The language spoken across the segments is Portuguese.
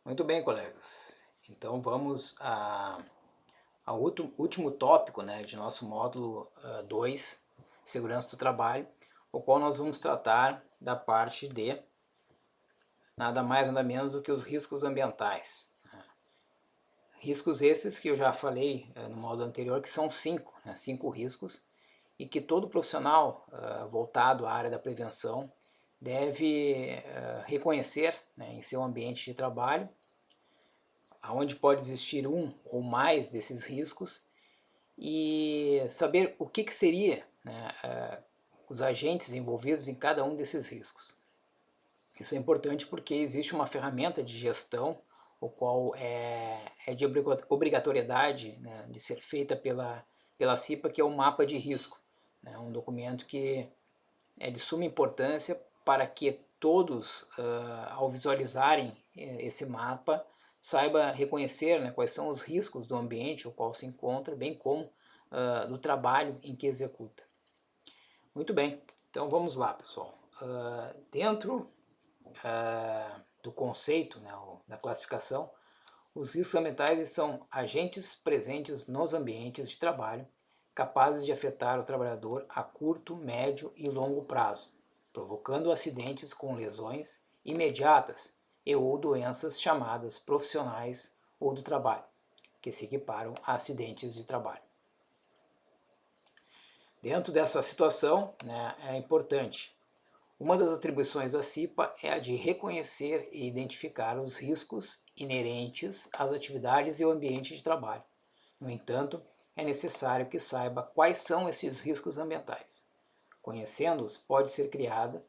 Muito bem, colegas. Então vamos ao último tópico, né, de nosso módulo 2, Segurança do Trabalho, o qual nós vamos tratar da parte de nada mais nada menos do que os riscos ambientais. Riscos esses que eu já falei no módulo anterior, que são cinco riscos, e que todo profissional voltado à área da prevenção deve reconhecer, né, em seu ambiente de trabalho, aonde pode existir um ou mais desses riscos, e saber o que seria, né, os agentes envolvidos em cada um desses riscos. Isso é importante porque existe uma ferramenta de gestão, o qual é de obrigatoriedade, né, de ser feita pela CIPA, que é o mapa de risco, né, um documento que é de suma importância para que todos, ao visualizarem esse mapa, saiba reconhecer, né, quais são os riscos do ambiente o qual se encontra, bem como do trabalho em que executa. Muito bem, então vamos lá, pessoal. Dentro do conceito, né, da classificação, os riscos ambientais são agentes presentes nos ambientes de trabalho capazes de afetar o trabalhador a curto, médio e longo prazo, provocando acidentes com lesões imediatas e ou doenças chamadas profissionais ou do trabalho, que se equiparam a acidentes de trabalho. Dentro dessa situação, né, é importante. Uma das atribuições da CIPA é a de reconhecer e identificar os riscos inerentes às atividades e ao ambiente de trabalho. No entanto, é necessário que saiba quais são esses riscos ambientais. Conhecendo-os, pode ser criada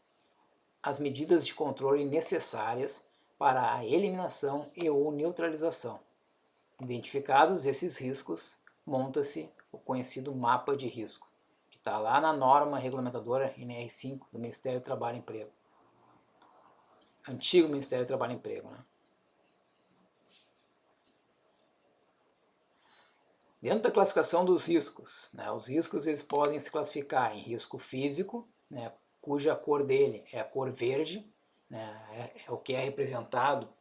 as medidas de controle necessárias para a eliminação e ou neutralização. Identificados esses riscos, monta-se o conhecido mapa de risco, que está lá na norma regulamentadora NR5 do Ministério do Trabalho e Emprego. Antigo Ministério do Trabalho e Emprego, né? Dentro da classificação dos riscos, né, os riscos eles podem se classificar em risco físico, né, cuja cor dele é a cor verde, né, é o que é representado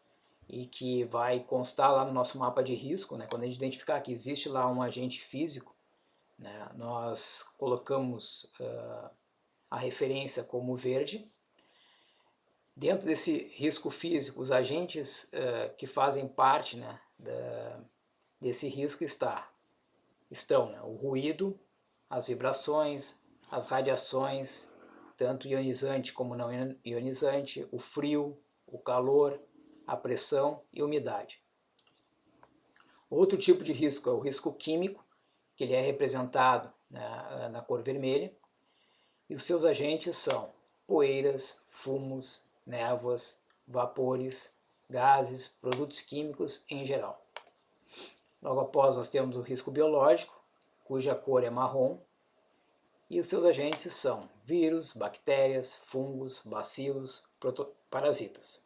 e que vai constar lá no nosso mapa de risco, né, quando a gente identificar que existe lá um agente físico, né, nós colocamos a referência como verde. Dentro desse risco físico, os agentes que fazem parte, né, desse risco estão, né, o ruído, as vibrações, as radiações, tanto ionizante como não ionizante, o frio, o calor, a pressão e umidade. Outro tipo de risco é o risco químico, que ele é representado, né, na cor vermelha, e os seus agentes são poeiras, fumos, névoas, vapores, gases, produtos químicos em geral. Logo após nós temos o risco biológico, cuja cor é marrom, e os seus agentes são vírus, bactérias, fungos, bacilos, parasitas.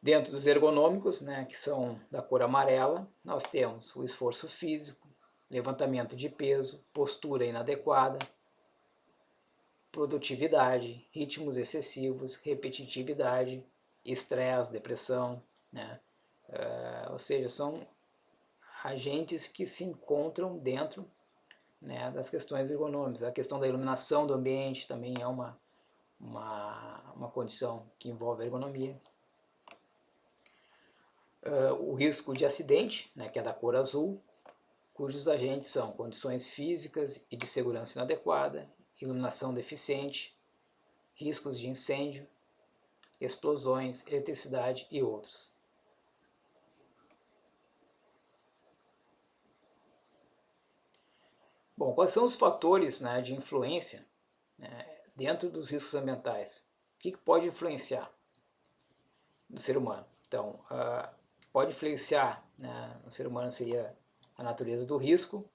Dentro dos ergonômicos, né, que são da cor amarela, nós temos o esforço físico, levantamento de peso, postura inadequada, produtividade, ritmos excessivos, repetitividade, estresse, depressão, né? Ou seja, são agentes que se encontram dentro, né, das questões ergonômicas. A questão da iluminação do ambiente também é uma condição que envolve a ergonomia. O risco de acidente, né, que é da cor azul, cujos agentes são condições físicas e de segurança inadequada, iluminação deficiente, riscos de incêndio, explosões, eletricidade e outros. Bom, quais são os fatores, né, de influência, né, dentro dos riscos ambientais? O que pode influenciar no ser humano? Então, pode influenciar, né, no ser humano seria a natureza do risco.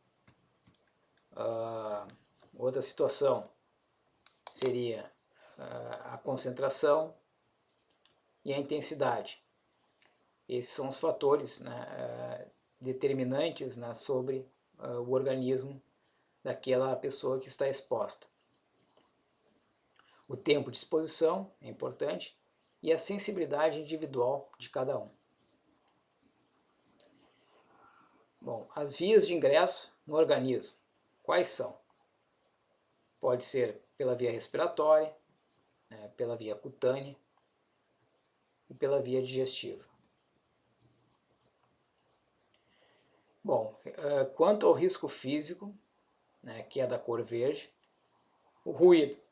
Outra situação seria a concentração e a intensidade. Esses são os fatores, né, determinantes, né, sobre o organismo daquela pessoa que está exposta. O tempo de exposição é importante e a sensibilidade individual de cada um. Bom, as vias de ingresso no organismo, quais são? Pode ser pela via respiratória, né, pela via cutânea e pela via digestiva. Bom, quanto ao risco físico, né, que é da cor verde, o ruído.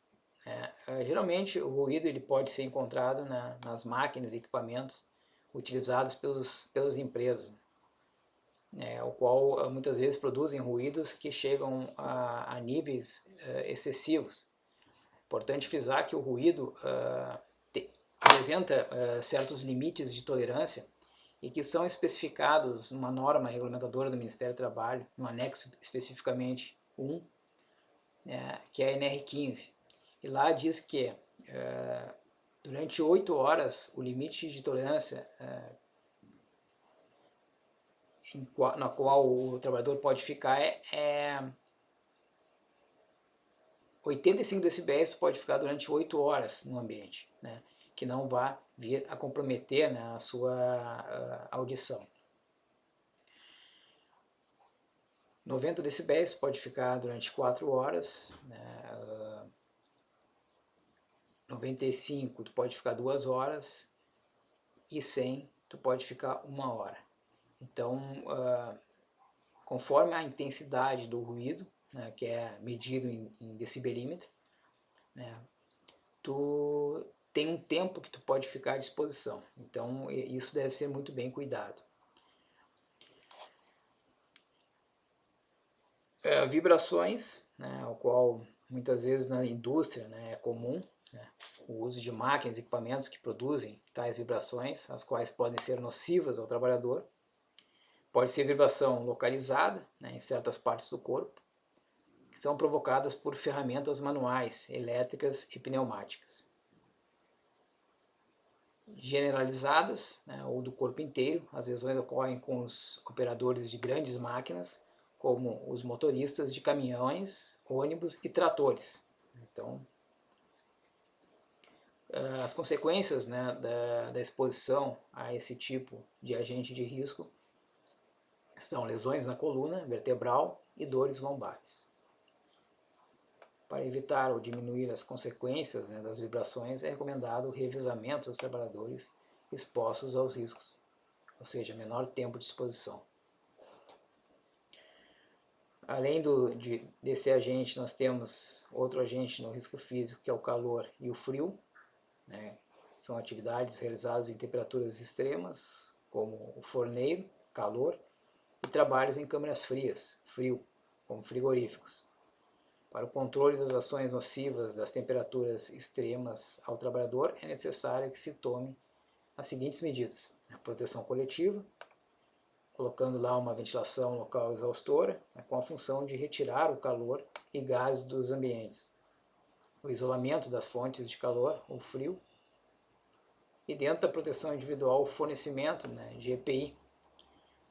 Geralmente o ruído ele pode ser encontrado nas máquinas e equipamentos utilizados pelas empresas, o qual muitas vezes produzem ruídos que chegam a níveis excessivos. Importante frisar que o ruído apresenta certos limites de tolerância e que são especificados numa norma regulamentadora do Ministério do Trabalho, no anexo especificamente 1, que é a NR15. E lá diz que durante 8 horas o limite de tolerância na qual o trabalhador pode ficar é 85 decibéis, tu pode ficar durante 8 horas no ambiente, né, que não vá vir a comprometer, né, a sua audição. 90 decibéis tu pode ficar durante 4 horas, né, 95 tu pode ficar 2 horas e 100 tu pode ficar 1 hora. Então, conforme a intensidade do ruído, né, que é medido em decibelímetro, né, tu tem um tempo que tu pode ficar à disposição. Então, isso deve ser muito bem cuidado. Vibrações, né, o qual muitas vezes na indústria, né, é comum, né, o uso de máquinas e equipamentos que produzem tais vibrações, as quais podem ser nocivas ao trabalhador. Pode ser vibração localizada, né, em certas partes do corpo, que são provocadas por ferramentas manuais, elétricas e pneumáticas. Generalizadas, né, ou do corpo inteiro, as lesões ocorrem com os operadores de grandes máquinas, como os motoristas de caminhões, ônibus e tratores. Então, as consequências, né, da exposição a esse tipo de agente de risco são lesões na coluna vertebral e dores lombares. Para evitar ou diminuir as consequências, né, das vibrações, é recomendado o revezamento dos trabalhadores expostos aos riscos, ou seja, menor tempo de exposição. Além desse agente, nós temos outro agente no risco físico, que é o calor e o frio, né? São atividades realizadas em temperaturas extremas, como o forneiro, calor, e trabalhos em câmaras frias, frio, como frigoríficos. Para o controle das ações nocivas das temperaturas extremas ao trabalhador, é necessário que se tome as seguintes medidas: a proteção coletiva, colocando lá uma ventilação local exaustora, com a função de retirar o calor e gases dos ambientes, o isolamento das fontes de calor ou frio, e dentro da proteção individual o fornecimento, né, de EPI,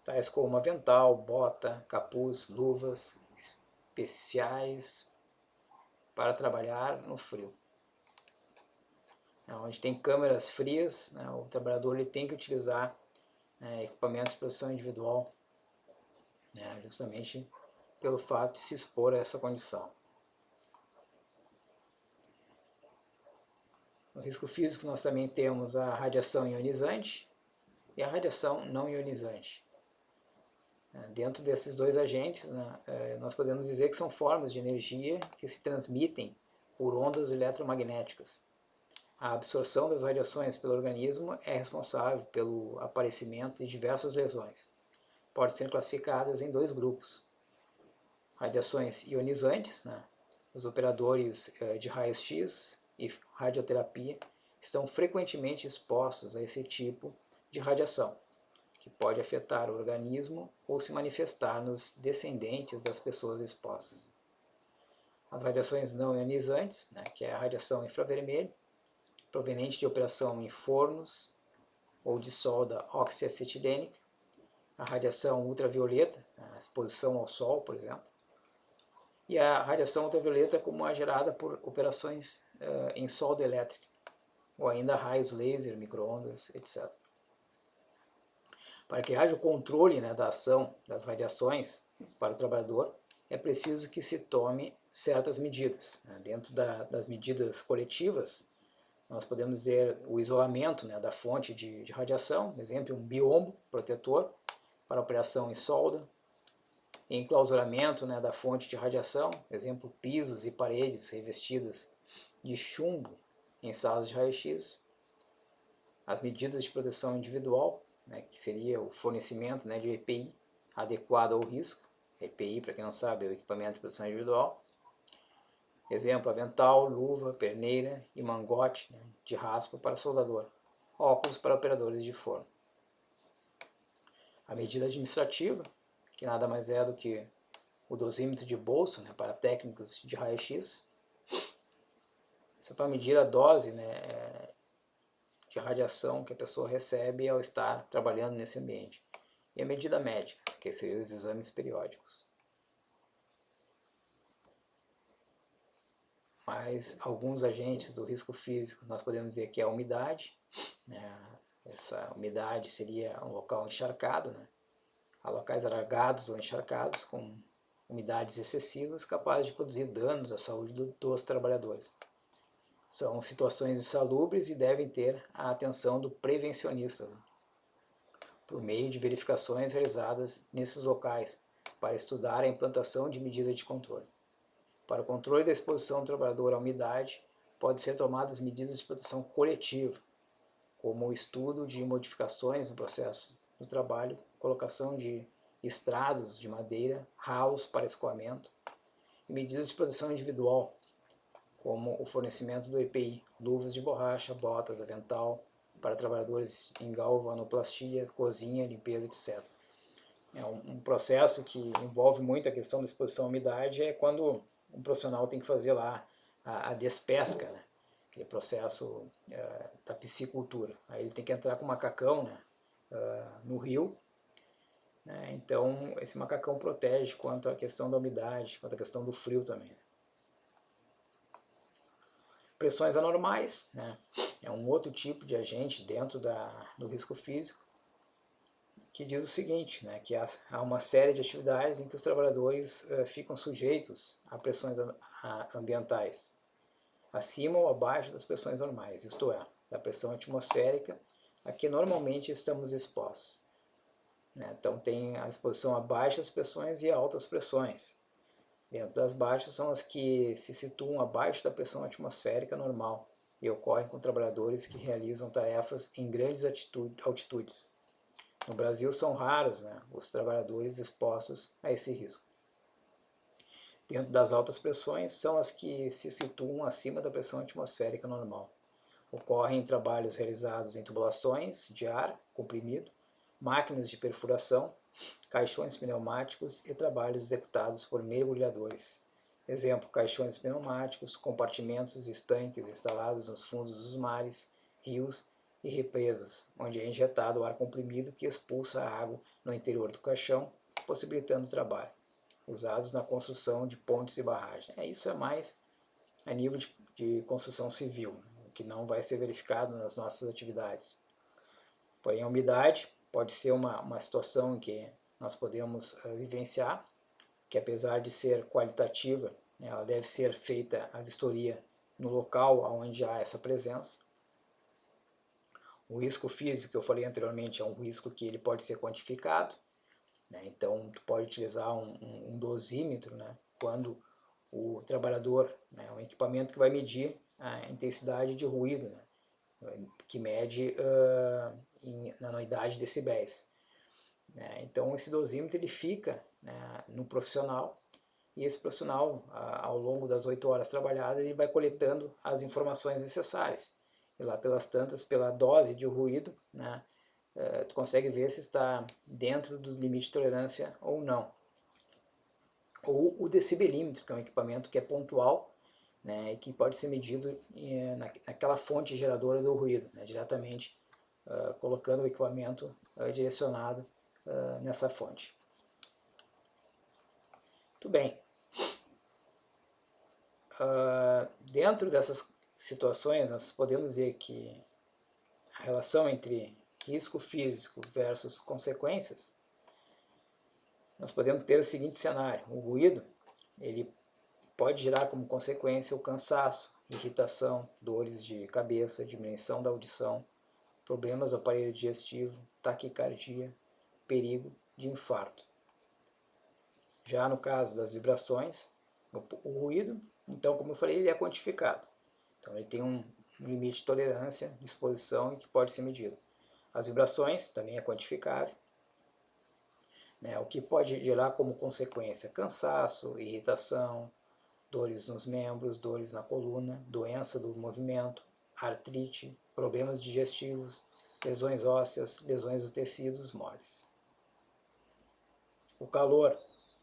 tais como avental, bota, capuz, luvas especiais para trabalhar no frio. Onde tem câmeras frias, né, o trabalhador ele tem que utilizar equipamentos de proteção individual, né, justamente pelo fato de se expor a essa condição. No risco físico nós também temos a radiação ionizante e a radiação não ionizante. Dentro desses dois agentes, né, nós podemos dizer que são formas de energia que se transmitem por ondas eletromagnéticas. A absorção das radiações pelo organismo é responsável pelo aparecimento de diversas lesões. Podem ser classificadas em 2 grupos. Radiações ionizantes, né? Os operadores de raios-x e radioterapia estão frequentemente expostos a esse tipo de radiação, que pode afetar o organismo ou se manifestar nos descendentes das pessoas expostas. As radiações não ionizantes, né, que é a radiação infravermelha, proveniente de operação em fornos ou de solda oxiacetilênica, a radiação ultravioleta, a exposição ao sol, por exemplo, e a radiação ultravioleta como a gerada por operações em solda elétrica, ou ainda raios laser, micro-ondas, etc. Para que haja o controle, né, da ação das radiações para o trabalhador, é preciso que se tome certas medidas, né? Dentro das medidas coletivas, nós podemos dizer o isolamento, né, da fonte de radiação, exemplo, um biombo protetor para operação em solda, enclausuramento, né, da fonte de radiação, exemplo, pisos e paredes revestidas de chumbo em salas de raio-x, as medidas de proteção individual, né, que seria o fornecimento, né, de EPI adequado ao risco. EPI, para quem não sabe, é o equipamento de proteção individual. Exemplo, avental, luva, perneira e mangote, né, de raspa para soldador. Óculos para operadores de forno. A medida administrativa, que nada mais é do que o dosímetro de bolso, né, para técnicos de raio-x. Isso é para medir a dose, né, de radiação que a pessoa recebe ao estar trabalhando nesse ambiente. E a medida médica, que seriam os exames periódicos. Mas alguns agentes do risco físico, nós podemos dizer que é a umidade, né? Essa umidade seria um local encharcado, né? Há locais alagados ou encharcados com umidades excessivas capazes de produzir danos à saúde dos trabalhadores. São situações insalubres e devem ter a atenção do prevencionista, né, por meio de verificações realizadas nesses locais para estudar a implantação de medidas de controle. Para o controle da exposição do trabalhador à umidade, podem ser tomadas medidas de proteção coletiva, como o estudo de modificações no processo do trabalho, colocação de estrados de madeira, ralos para escoamento, e medidas de proteção individual, como o fornecimento do EPI, luvas de borracha, botas, avental, para trabalhadores em galvanoplastia, cozinha, limpeza, etc. É um processo que envolve muito a questão da exposição à umidade, é quando um profissional tem que fazer lá a despesca, né? Aquele processo da piscicultura. Aí ele tem que entrar com o macacão, né, no rio, né? Então esse macacão protege quanto à questão da umidade, quanto à questão do frio também. Pressões anormais, né, é um outro tipo de agente dentro do risco físico, que diz o seguinte, né, que há uma série de atividades em que os trabalhadores ficam sujeitos a pressões ambientais, acima ou abaixo das pressões normais, isto é, da pressão atmosférica a que normalmente estamos expostos, né? Então tem a exposição a baixas pressões e a altas pressões. Dentro das baixas são as que se situam abaixo da pressão atmosférica normal e ocorrem com trabalhadores que realizam tarefas em grandes altitudes. No Brasil são raros, né, os trabalhadores expostos a esse risco. Dentro das altas pressões são as que se situam acima da pressão atmosférica normal. Ocorrem em trabalhos realizados em tubulações de ar comprimido, máquinas de perfuração, caixões pneumáticos e trabalhos executados por mergulhadores. Exemplo, caixões pneumáticos, compartimentos e estanques instalados nos fundos dos mares, rios e represas, onde é injetado o ar comprimido que expulsa a água no interior do caixão, possibilitando o trabalho. Usados na construção de pontes e barragens. Isso é mais a nível de construção civil, o que não vai ser verificado nas nossas atividades. Porém, a umidade pode ser uma situação em que nós podemos vivenciar, que apesar de ser qualitativa, ela deve ser feita a vistoria no local onde há essa presença. O risco físico que eu falei anteriormente é um risco que ele pode ser quantificado, né? Então, tu pode utilizar um dosímetro, né, quando o trabalhador, né, um equipamento que vai medir a intensidade de ruído, né, que mede na anuidade de decibéis. Né? Então esse dosímetro ele fica, né, no profissional, e esse profissional, ao longo das 8 horas trabalhadas, ele vai coletando as informações necessárias. E lá pelas tantas, pela dose de ruído, né, tu consegue ver se está dentro do limite de tolerância ou não. Ou o decibelímetro, que é um equipamento que é pontual, né, e que pode ser medido naquela fonte geradora do ruído, né, diretamente colocando o equipamento direcionado nessa fonte. Muito bem. Dentro dessas situações nós podemos dizer que a relação entre risco físico versus consequências, nós podemos ter o seguinte cenário: o ruído, ele pode gerar como consequência o cansaço, irritação, dores de cabeça, diminuição da audição, problemas do aparelho digestivo, taquicardia, perigo de infarto. Já no caso das vibrações, o ruído, então, como eu falei, ele é quantificado. Então, ele tem um limite de tolerância, de exposição, que pode ser medido. As vibrações também é quantificável, né? O que pode gerar como consequência cansaço, irritação, dores nos membros, dores na coluna, doença do movimento, artrite, problemas digestivos, lesões ósseas, lesões dos tecidos moles. O calor,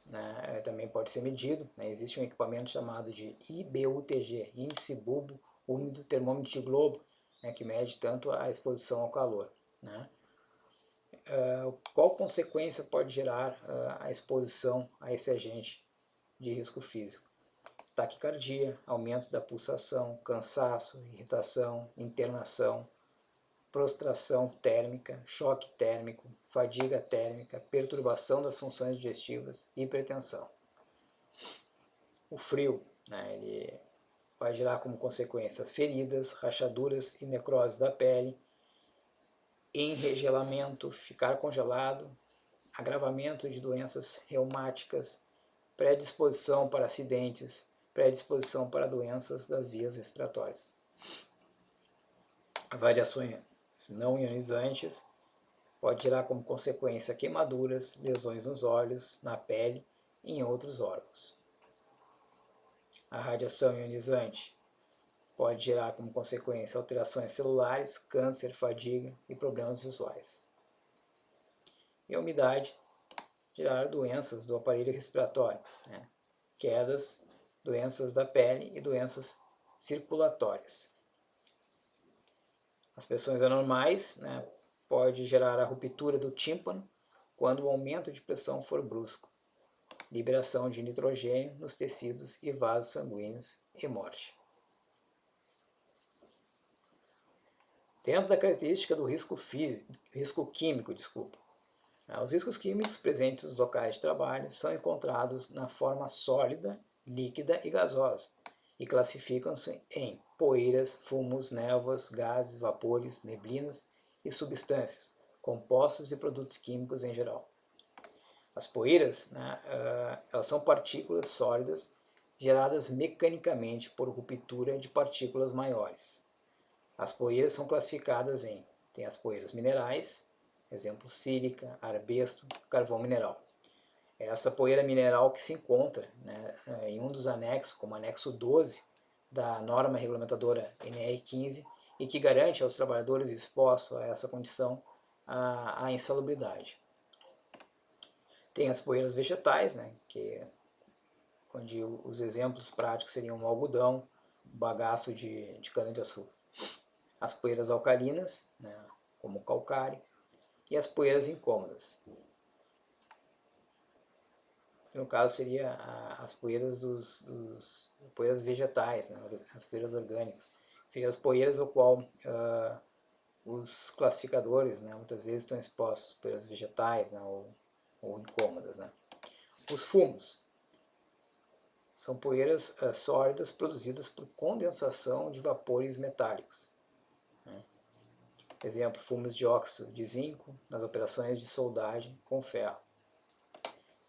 né, também pode ser medido, né? Existe um equipamento chamado de IBUTG, Índice Bulbo Úmido Termômetro de Globo, né, que mede tanto a exposição ao calor, né? Qual consequência pode gerar a exposição a esse agente de risco físico? Taquicardia, aumento da pulsação, cansaço, irritação, internação, prostração térmica, choque térmico, fadiga térmica, perturbação das funções digestivas, hipertensão. O frio, né, ele vai gerar como consequência feridas, rachaduras e necrose da pele, enregelamento, ficar congelado, agravamento de doenças reumáticas, predisposição para acidentes, predisposição para doenças das vias respiratórias. As radiações não ionizantes pode gerar como consequência queimaduras, lesões nos olhos, na pele e em outros órgãos. A radiação ionizante pode gerar como consequência alterações celulares, câncer, fadiga e problemas visuais. E a umidade gerar doenças do aparelho respiratório, né? Quedas, doenças da pele e doenças circulatórias. As pressões anormais, né, pode gerar a ruptura do tímpano quando o aumento de pressão for brusco, liberação de nitrogênio nos tecidos e vasos sanguíneos e morte. Dentro da característica do risco químico, os riscos químicos presentes nos locais de trabalho são encontrados na forma sólida, líquida e gasosa e classificam-se em poeiras, fumos, névoas, gases, vapores, neblinas e substâncias, compostos e produtos químicos em geral. As poeiras, né, elas são partículas sólidas geradas mecanicamente por ruptura de partículas maiores. As poeiras são classificadas tem as poeiras minerais, exemplo sílica, arbusto, carvão mineral. É essa poeira mineral que se encontra, né, em um dos anexos, como anexo 12 da norma regulamentadora NR15, e que garante aos trabalhadores expostos a essa condição a insalubridade. Tem as poeiras vegetais, né, onde os exemplos práticos seriam o algodão, o bagaço de cana-de-açúcar. As poeiras alcalinas, né, como o calcário, e as poeiras incômodas. No caso, seria as poeiras poeiras vegetais, né, as poeiras orgânicas. Seriam as poeiras ao qual os classificadores, né, muitas vezes estão expostos, poeiras vegetais, né, ou incômodas. Né. Os fumos são poeiras sólidas produzidas por condensação de vapores metálicos. Né. Exemplo, fumos de óxido de zinco nas operações de soldagem com ferro.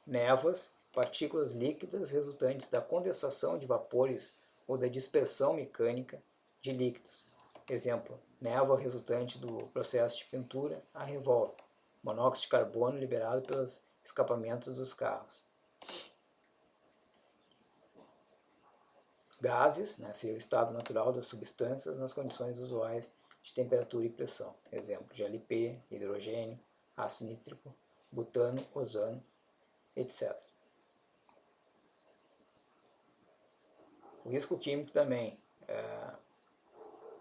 Névoas, partículas líquidas resultantes da condensação de vapores ou da dispersão mecânica de líquidos. Exemplo, névoa resultante do processo de pintura a revólver. Monóxido de carbono liberado pelos escapamentos dos carros. Gases, né, seria o estado natural das substâncias nas condições usuais de temperatura e pressão. Exemplo, GLP, hidrogênio, ácido nítrico, butano, ozano, etc. O risco químico também,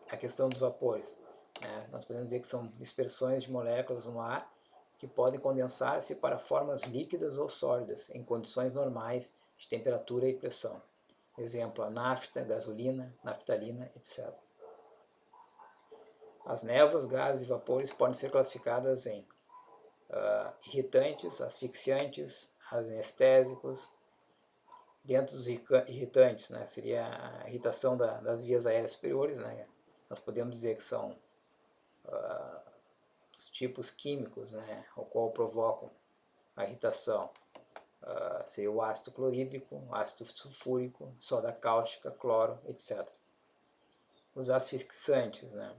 a questão dos vapores. Né? Nós podemos dizer que são dispersões de moléculas no ar que podem condensar-se para formas líquidas ou sólidas em condições normais de temperatura e pressão. exemplo, a nafta, gasolina, naftalina, etc. As névoas, gases e vapores podem ser classificadas em irritantes, asfixiantes, anestésicos. Dentro dos irritantes, né, seria a irritação das vias aéreas superiores, né, nós podemos dizer que são os tipos químicos, né, o qual provocam a irritação. Seria o ácido clorídrico, ácido sulfúrico, soda cáustica, cloro, etc. Os asfixiantes, né,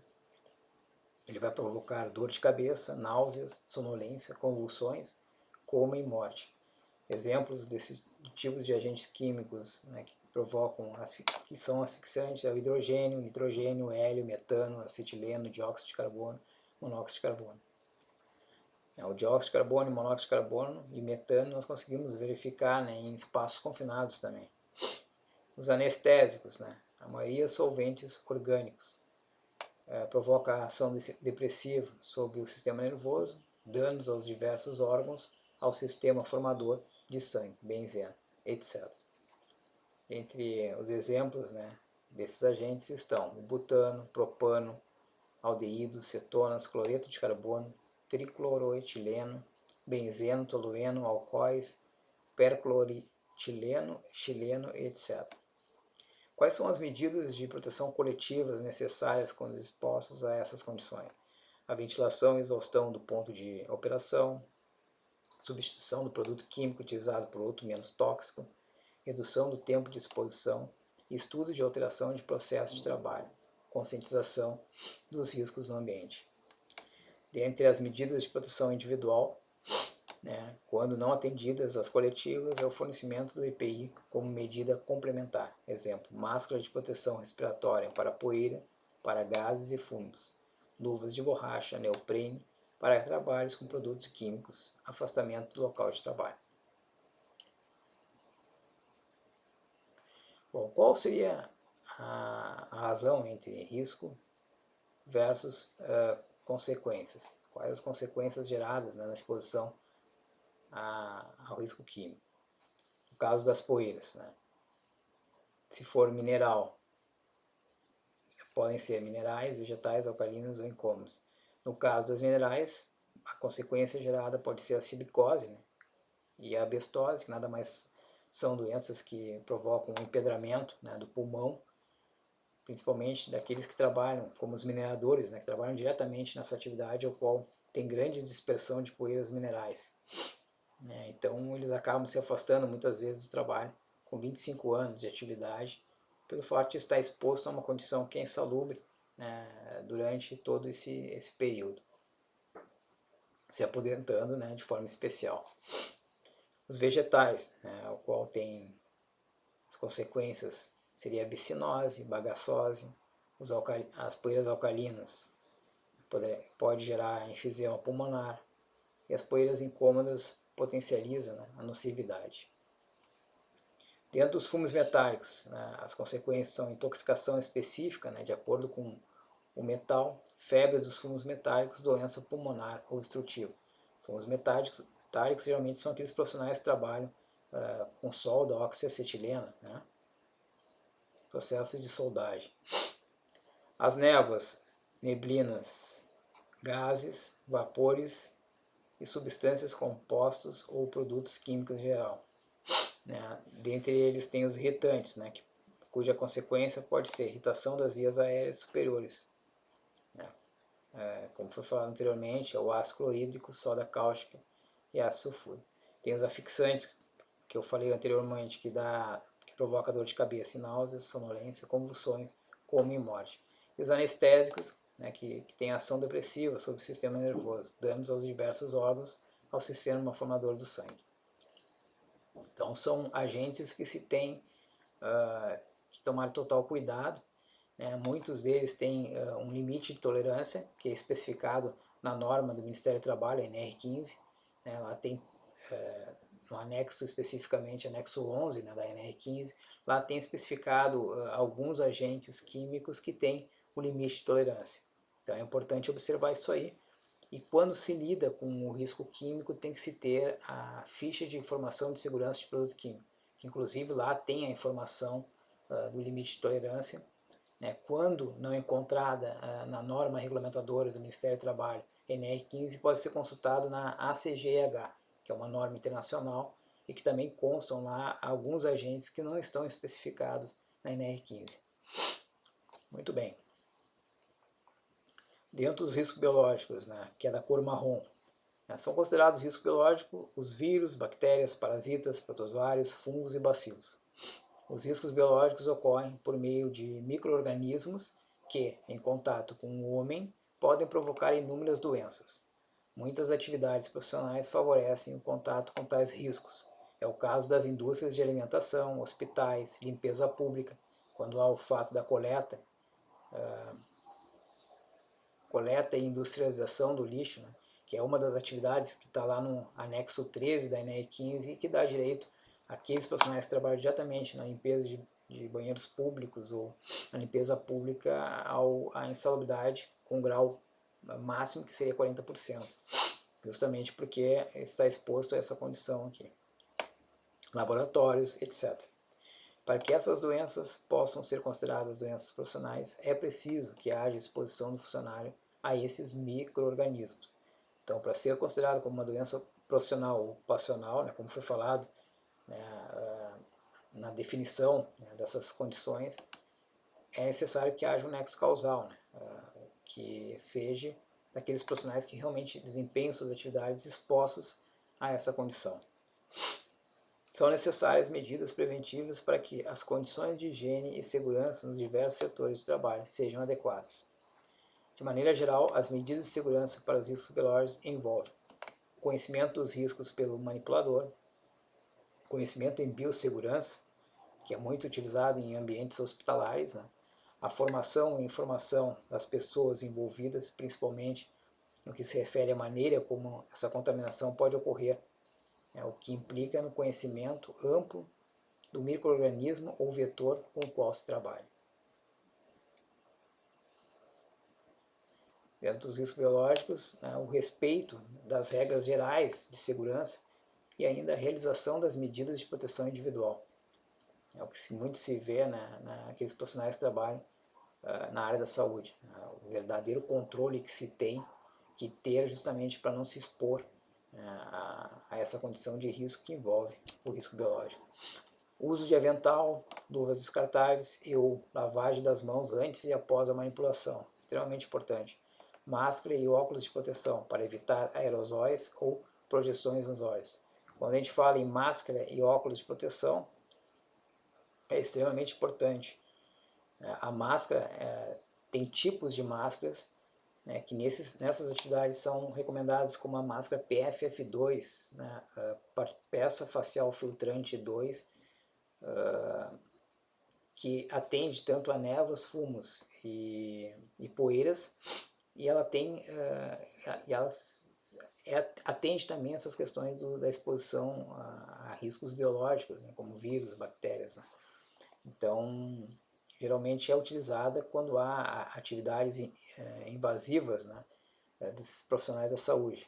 ele vai provocar dor de cabeça, náuseas, sonolência, convulsões, coma e morte. Exemplos desses tipos de agentes químicos, né, que provocam, que são asfixiantes, é o hidrogênio, nitrogênio, hélio, metano, acetileno, dióxido de carbono, monóxido de carbono. O dióxido de carbono, monóxido de carbono e metano nós conseguimos verificar, né, em espaços confinados também. Os anestésicos, né, a maioria solventes orgânicos, provoca a ação depressiva sobre o sistema nervoso, danos aos diversos órgãos, ao sistema formador de sangue, benzeno, etc. Entre os exemplos, né, desses agentes estão o butano, propano, aldeído, cetonas, cloreto de carbono, tricloroetileno, benzeno, tolueno, alcoóis, perchloroetileno, xileno, etc. Quais são as medidas de proteção coletivas necessárias quando expostos a essas condições? A ventilação e exaustão do ponto de operação, substituição do produto químico utilizado por outro menos tóxico, redução do tempo de exposição, estudo de alteração de processo de trabalho, conscientização dos riscos no ambiente. Dentre as medidas de proteção individual, né, quando não atendidas as coletivas, é o fornecimento do EPI como medida complementar. Exemplo, máscara de proteção respiratória para poeira, para gases e fumos, luvas de borracha, neoprene, para trabalhos com produtos químicos, afastamento do local de trabalho. Bom, qual seria a razão entre risco versus consequências? Quais as consequências geradas, né, na exposição ao risco químico? No caso das poeiras, né? Se for mineral, podem ser minerais, vegetais, alcalinos ou incômodos. No caso das minerais, a consequência gerada pode ser a silicose, né, e a asbestose, que nada mais são doenças que provocam um empedramento, né, do pulmão, principalmente daqueles que trabalham como os mineradores, né, que trabalham diretamente nessa atividade, ao qual tem grande dispersão de poeiras minerais. Então eles acabam se afastando muitas vezes do trabalho com 25 anos de atividade, pelo fato de estar exposto a uma condição que é insalubre, né, durante todo esse período, se aposentando, né, de forma especial. Os vegetais, né, o qual tem as consequências, seria a bicinose, bagaçose, as poeiras alcalinas, pode gerar enfisema pulmonar, e as poeiras incômodas potencializam, né, a nocividade. Dentro dos fumos metálicos, né, as consequências são intoxicação específica, né, de acordo com o metal, febre dos fumos metálicos, doença pulmonar ou obstrutiva. Fumos metálicos geralmente são aqueles profissionais que trabalham com solda, oxiacetilena, né, processo de soldagem. As névoas, neblinas, gases, vapores e substâncias compostos ou produtos químicos em geral. Né? Dentre eles tem os irritantes, né, cuja consequência pode ser irritação das vias aéreas superiores. Né? Como foi falado anteriormente, é o ácido clorídrico, soda cáustica e ácido sulfúrico. Tem os afixantes, que eu falei anteriormente, que provoca dor de cabeça e náuseas, sonolência, convulsões, coma e morte. E os anestésicos, né, que tem ação depressiva sobre o sistema nervoso, danos aos diversos órgãos, ao sistema formador do sangue. Então são agentes que se tem que tomar total cuidado, né? Muitos deles têm um limite de tolerância, que é especificado na norma do Ministério do Trabalho, a NR15, né? Lá tem no anexo, especificamente anexo 11, né, da NR15, lá tem especificado alguns agentes químicos que têm o limite de tolerância. Então é importante observar isso aí. E quando se lida com o risco químico, tem que se ter a ficha de informação de segurança de produto químico. Inclusive lá tem a informação do limite de tolerância, né? Quando não encontrada na norma regulamentadora do Ministério do Trabalho, NR15 pode ser consultado na ACGH, que é uma norma internacional e que também constam lá alguns agentes que não estão especificados na NR15. Muito bem. Dentro dos riscos biológicos, né, que é da cor marrom, né, são considerados risco biológico os vírus, bactérias, parasitas, protozoários, fungos e bacilos. Os riscos biológicos ocorrem por meio de micro-organismos que, em contato com o homem, podem provocar inúmeras doenças. Muitas atividades profissionais favorecem o contato com tais riscos. É o caso das indústrias de alimentação, hospitais, limpeza pública, quando há o fato da coleta e industrialização do lixo, né, que é uma das atividades que está lá no anexo 13 da NR15 e que dá direito àqueles profissionais que trabalham diretamente na limpeza de banheiros públicos ou na limpeza pública à insalubridade com grau máximo que seria 40%, justamente porque está exposto a essa condição aqui. Laboratórios, etc. Para que essas doenças possam ser consideradas doenças profissionais, é preciso que haja exposição do funcionário a esses micro-organismos. Então, para ser considerado como uma doença profissional ou ocupacional, né, como foi falado, né, na definição, né, dessas condições, é necessário que haja um nexo causal, né, que seja daqueles profissionais que realmente desempenham suas atividades expostos a essa condição. São necessárias medidas preventivas para que as condições de higiene e segurança nos diversos setores de trabalho sejam adequadas. De maneira geral, as medidas de segurança para os riscos biológicos envolvem o conhecimento dos riscos pelo manipulador, conhecimento em biossegurança, que é muito utilizado em ambientes hospitalares, né? A formação e informação das pessoas envolvidas, principalmente no que se refere à maneira como essa contaminação pode ocorrer, o que implica no conhecimento amplo do micro-organismo ou vetor com o qual se trabalha. Dentro dos riscos biológicos, né, o respeito das regras gerais de segurança e ainda a realização das medidas de proteção individual. É o que muito se vê, né, naqueles profissionais que trabalham na área da saúde. O verdadeiro controle que se tem que ter justamente para não se expor a essa condição de risco que envolve o risco biológico. Uso de avental, luvas descartáveis e ou lavagem das mãos antes e após a manipulação, extremamente importante. Máscara e óculos de proteção para evitar aerosóis ou projeções nos olhos. Quando a gente fala em máscara e óculos de proteção, é extremamente importante. A máscara, tem tipos de máscaras, né, que nessas atividades são recomendadas como a máscara PFF2, né, peça facial filtrante 2, que atende tanto a névoas, fumos e poeiras, e ela tem, atende também essas questões da exposição a riscos biológicos, né, como vírus, bactérias, né. Então, geralmente é utilizada quando há atividades invasivas, né, desses profissionais da saúde,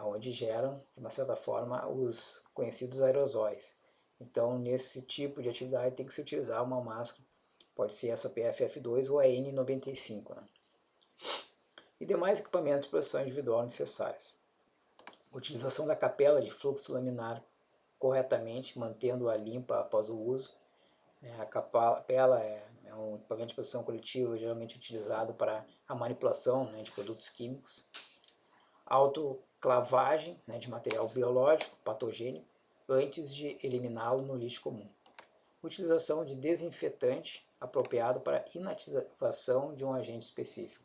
onde geram, de uma certa forma, os conhecidos aerosóis. Então, nesse tipo de atividade tem que se utilizar uma máscara, pode ser essa PFF2 ou a N95. Né? E demais equipamentos de proteção individual necessários. Utilização da capela de fluxo laminar corretamente, mantendo-a limpa após o uso. A capela é um equipamento de proteção coletiva geralmente utilizado para a manipulação, né, de produtos químicos. Autoclavagem, né, de material biológico patogênico antes de eliminá-lo no lixo comum. Utilização de desinfetante apropriado para inativação de um agente específico.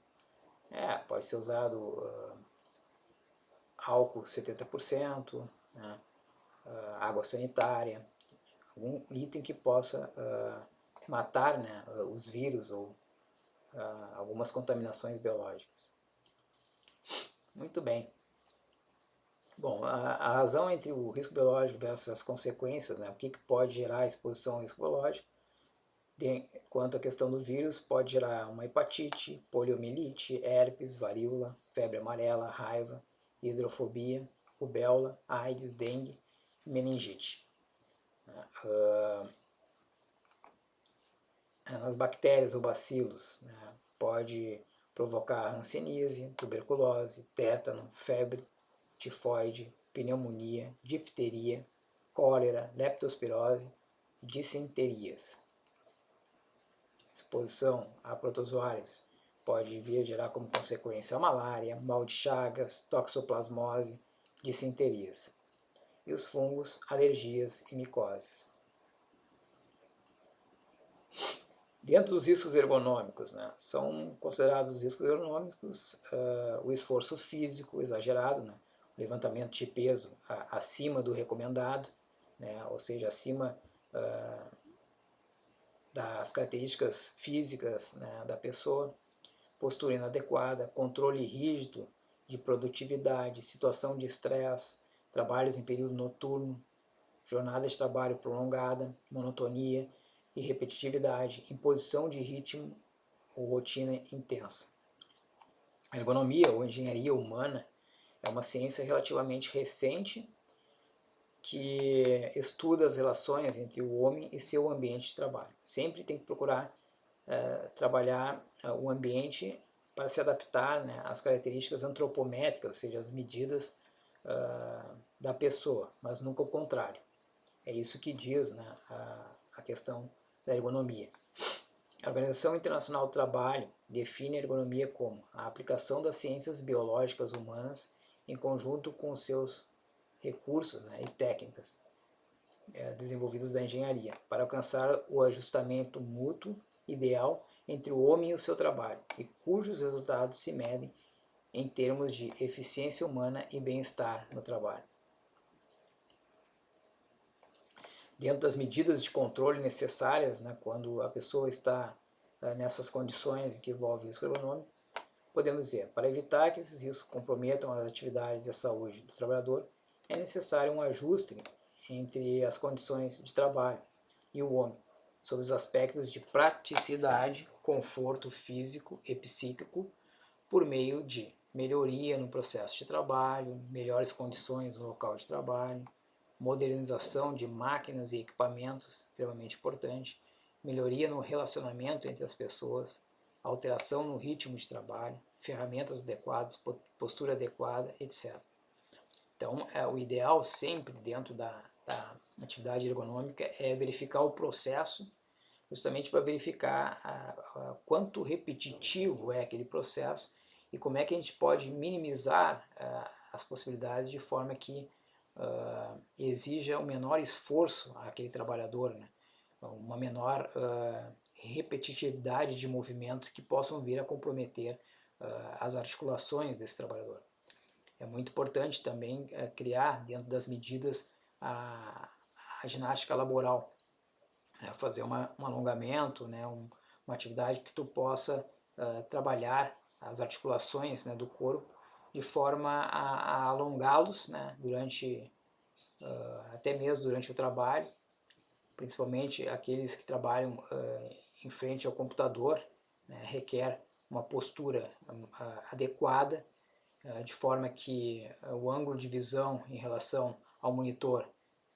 Pode ser usado álcool 70%, né, água sanitária, algum item que possa matar, né, os vírus ou algumas contaminações biológicas. Muito bem. Bom, a razão entre o risco biológico versus as consequências, né, o que pode gerar a exposição ao risco biológico, quanto à questão do vírus, pode gerar uma hepatite, poliomielite, herpes, varíola, febre amarela, raiva, hidrofobia, rubéola, AIDS, dengue e meningite. nas bactérias ou bacilos, né? Pode provocar hanseníase, tuberculose, tétano, febre, tifoide, pneumonia, difteria, cólera, leptospirose, dissenterias. Exposição a protozoários pode vir a gerar como consequência a malária, mal de Chagas, toxoplasmose, dissenterias. E os fungos, alergias e micoses. Dentro dos riscos ergonômicos, né, são considerados riscos ergonômicos o esforço físico exagerado, né, o levantamento de peso acima do recomendado, né, ou seja, acima das características físicas, né, da pessoa, postura inadequada, controle rígido de produtividade, situação de estresse, trabalhos em período noturno, jornada de trabalho prolongada, monotonia e repetitividade, imposição de ritmo ou rotina intensa. A ergonomia ou engenharia humana é uma ciência relativamente recente que estuda as relações entre o homem e seu ambiente de trabalho. Sempre tem que procurar trabalhar o ambiente para se adaptar, né, às características antropométricas, ou seja, as medidas da pessoa, mas nunca o contrário. É isso que diz, né, a questão da ergonomia. A Organização Internacional do Trabalho define a ergonomia como a aplicação das ciências biológicas humanas em conjunto com os seus recursos, né, e técnicas desenvolvidos da engenharia, para alcançar o ajustamento mútuo ideal entre o homem e o seu trabalho, e cujos resultados se medem em termos de eficiência humana e bem-estar no trabalho. Dentro das medidas de controle necessárias, né, quando a pessoa está nessas condições que envolvem risco ergonômico, podemos dizer, para evitar que esses riscos comprometam as atividades e a saúde do trabalhador, é necessário um ajuste entre as condições de trabalho e o homem, sobre os aspectos de praticidade, conforto físico e psíquico, por meio de melhoria no processo de trabalho, melhores condições no local de trabalho, modernização de máquinas e equipamentos, extremamente importante, melhoria no relacionamento entre as pessoas, alteração no ritmo de trabalho, ferramentas adequadas, postura adequada, etc. Então, o ideal sempre dentro da atividade ergonômica é verificar o processo, justamente para verificar quanto repetitivo é aquele processo e como é que a gente pode minimizar as possibilidades de forma que exija um menor esforço àquele trabalhador, né? Uma menor repetitividade de movimentos que possam vir a comprometer as articulações desse trabalhador. É muito importante também criar, dentro das medidas, a ginástica laboral, né? Fazer um alongamento, né? Uma atividade que tu possa trabalhar as articulações, né, do corpo de forma a alongá-los, né, durante, até mesmo durante o trabalho, principalmente aqueles que trabalham em frente ao computador, né, requer uma postura adequada, de forma que o ângulo de visão em relação ao monitor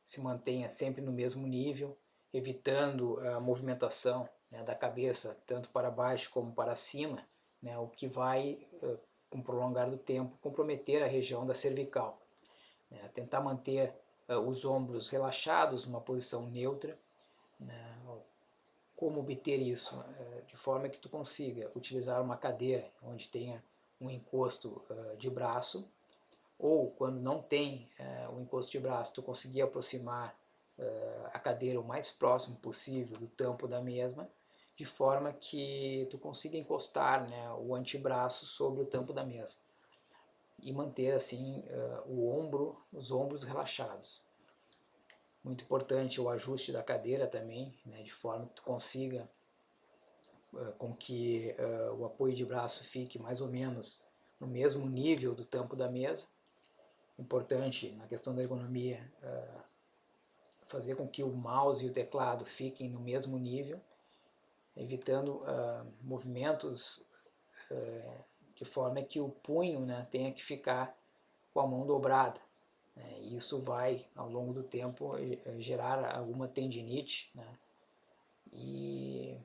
se mantenha sempre no mesmo nível, evitando a movimentação, né, da cabeça tanto para baixo como para cima, né, o que vai, com o prolongar do tempo, comprometer a região da cervical. Né, tentar manter os ombros relaxados, numa posição neutra, né. Como obter isso? De forma que tu consiga utilizar uma cadeira onde tenha um encosto de braço, ou quando não tem o encosto de braço, tu conseguir aproximar a cadeira o mais próximo possível do tampo da mesma, de forma que tu consiga encostar, né, o antebraço sobre o tampo da mesa e manter assim os ombros relaxados. Muito importante o ajuste da cadeira também, né, de forma que tu consiga com que o apoio de braço fique mais ou menos no mesmo nível do tampo da mesa. Importante na questão da ergonomia fazer com que o mouse e o teclado fiquem no mesmo nível, evitando movimentos de forma que o punho, né, tenha que ficar com a mão dobrada. Né? Isso vai, ao longo do tempo, gerar alguma tendinite, né? E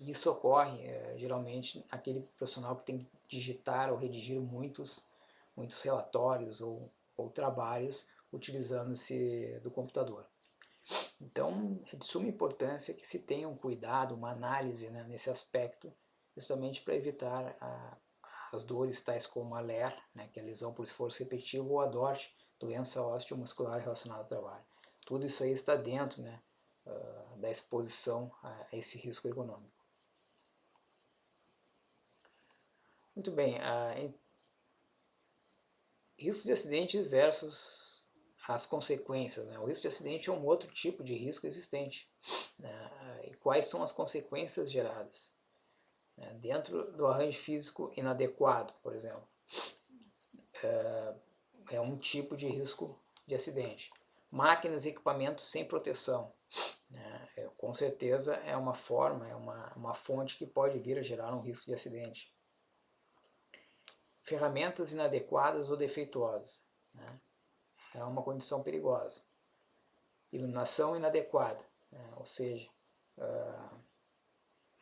Isso ocorre geralmente aquele profissional que tem que digitar ou redigir muitos relatórios ou trabalhos utilizando-se do computador. Então, é de suma importância que se tenha um cuidado, uma análise, né, nesse aspecto, justamente para evitar as dores tais como a LER, né, que é a lesão por esforço repetitivo, ou a DORT, doença osteomuscular relacionada ao trabalho. Tudo isso aí está dentro, né, da exposição a esse risco ergonômico. Muito bem, risco de acidente versus as consequências, né? O risco de acidente é um outro tipo de risco existente, né? E quais são as consequências geradas? Dentro do arranjo físico inadequado, por exemplo, é um tipo de risco de acidente. Máquinas e equipamentos sem proteção, né? Com certeza é uma forma, é uma fonte que pode vir a gerar um risco de acidente. Ferramentas inadequadas ou defeituosas, né? É uma condição perigosa. Iluminação inadequada, né? Ou seja,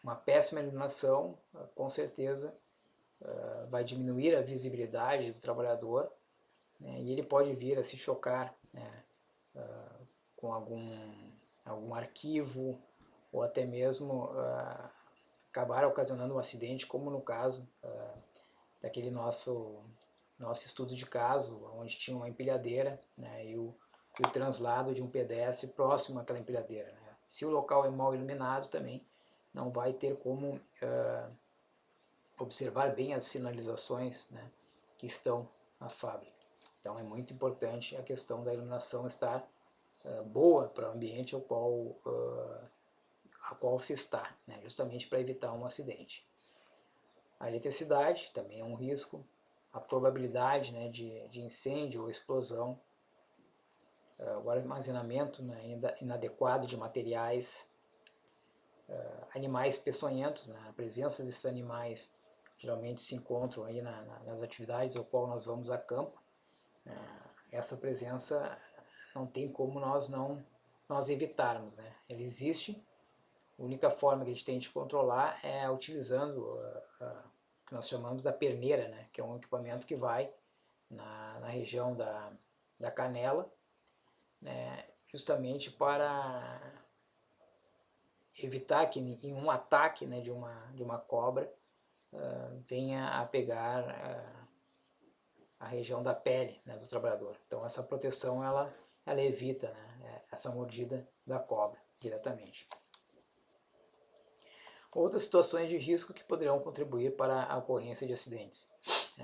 uma péssima iluminação com certeza vai diminuir a visibilidade do trabalhador, né? E ele pode vir a se chocar, né, com algum arquivo ou até mesmo acabar ocasionando um acidente, como no caso daquele nosso estudo de caso, onde tinha uma empilhadeira, né, e o translado de um pedestre próximo àquela empilhadeira, né. Se o local é mal iluminado também, não vai ter como observar bem as sinalizações, né, que estão na fábrica. Então é muito importante a questão da iluminação estar boa para o ambiente a qual se está, né, justamente para evitar um acidente. A eletricidade também é um risco, a probabilidade, né, de incêndio ou explosão, o armazenamento, né, inadequado de materiais, animais peçonhentos, né, a presença desses animais geralmente se encontram aí nas atividades ao qual nós vamos a campo. Essa presença não tem como nós evitarmos, né? Ele existe, a única forma que a gente tem de controlar é utilizando o que nós chamamos da perneira, né? Que é um equipamento que vai na região da canela, né? Justamente para evitar que em um ataque, né, de uma cobra venha a pegar a região da pele, né, do trabalhador. Então essa proteção ela evita, né, essa mordida da cobra diretamente. Outras situações de risco que poderão contribuir para a ocorrência de acidentes.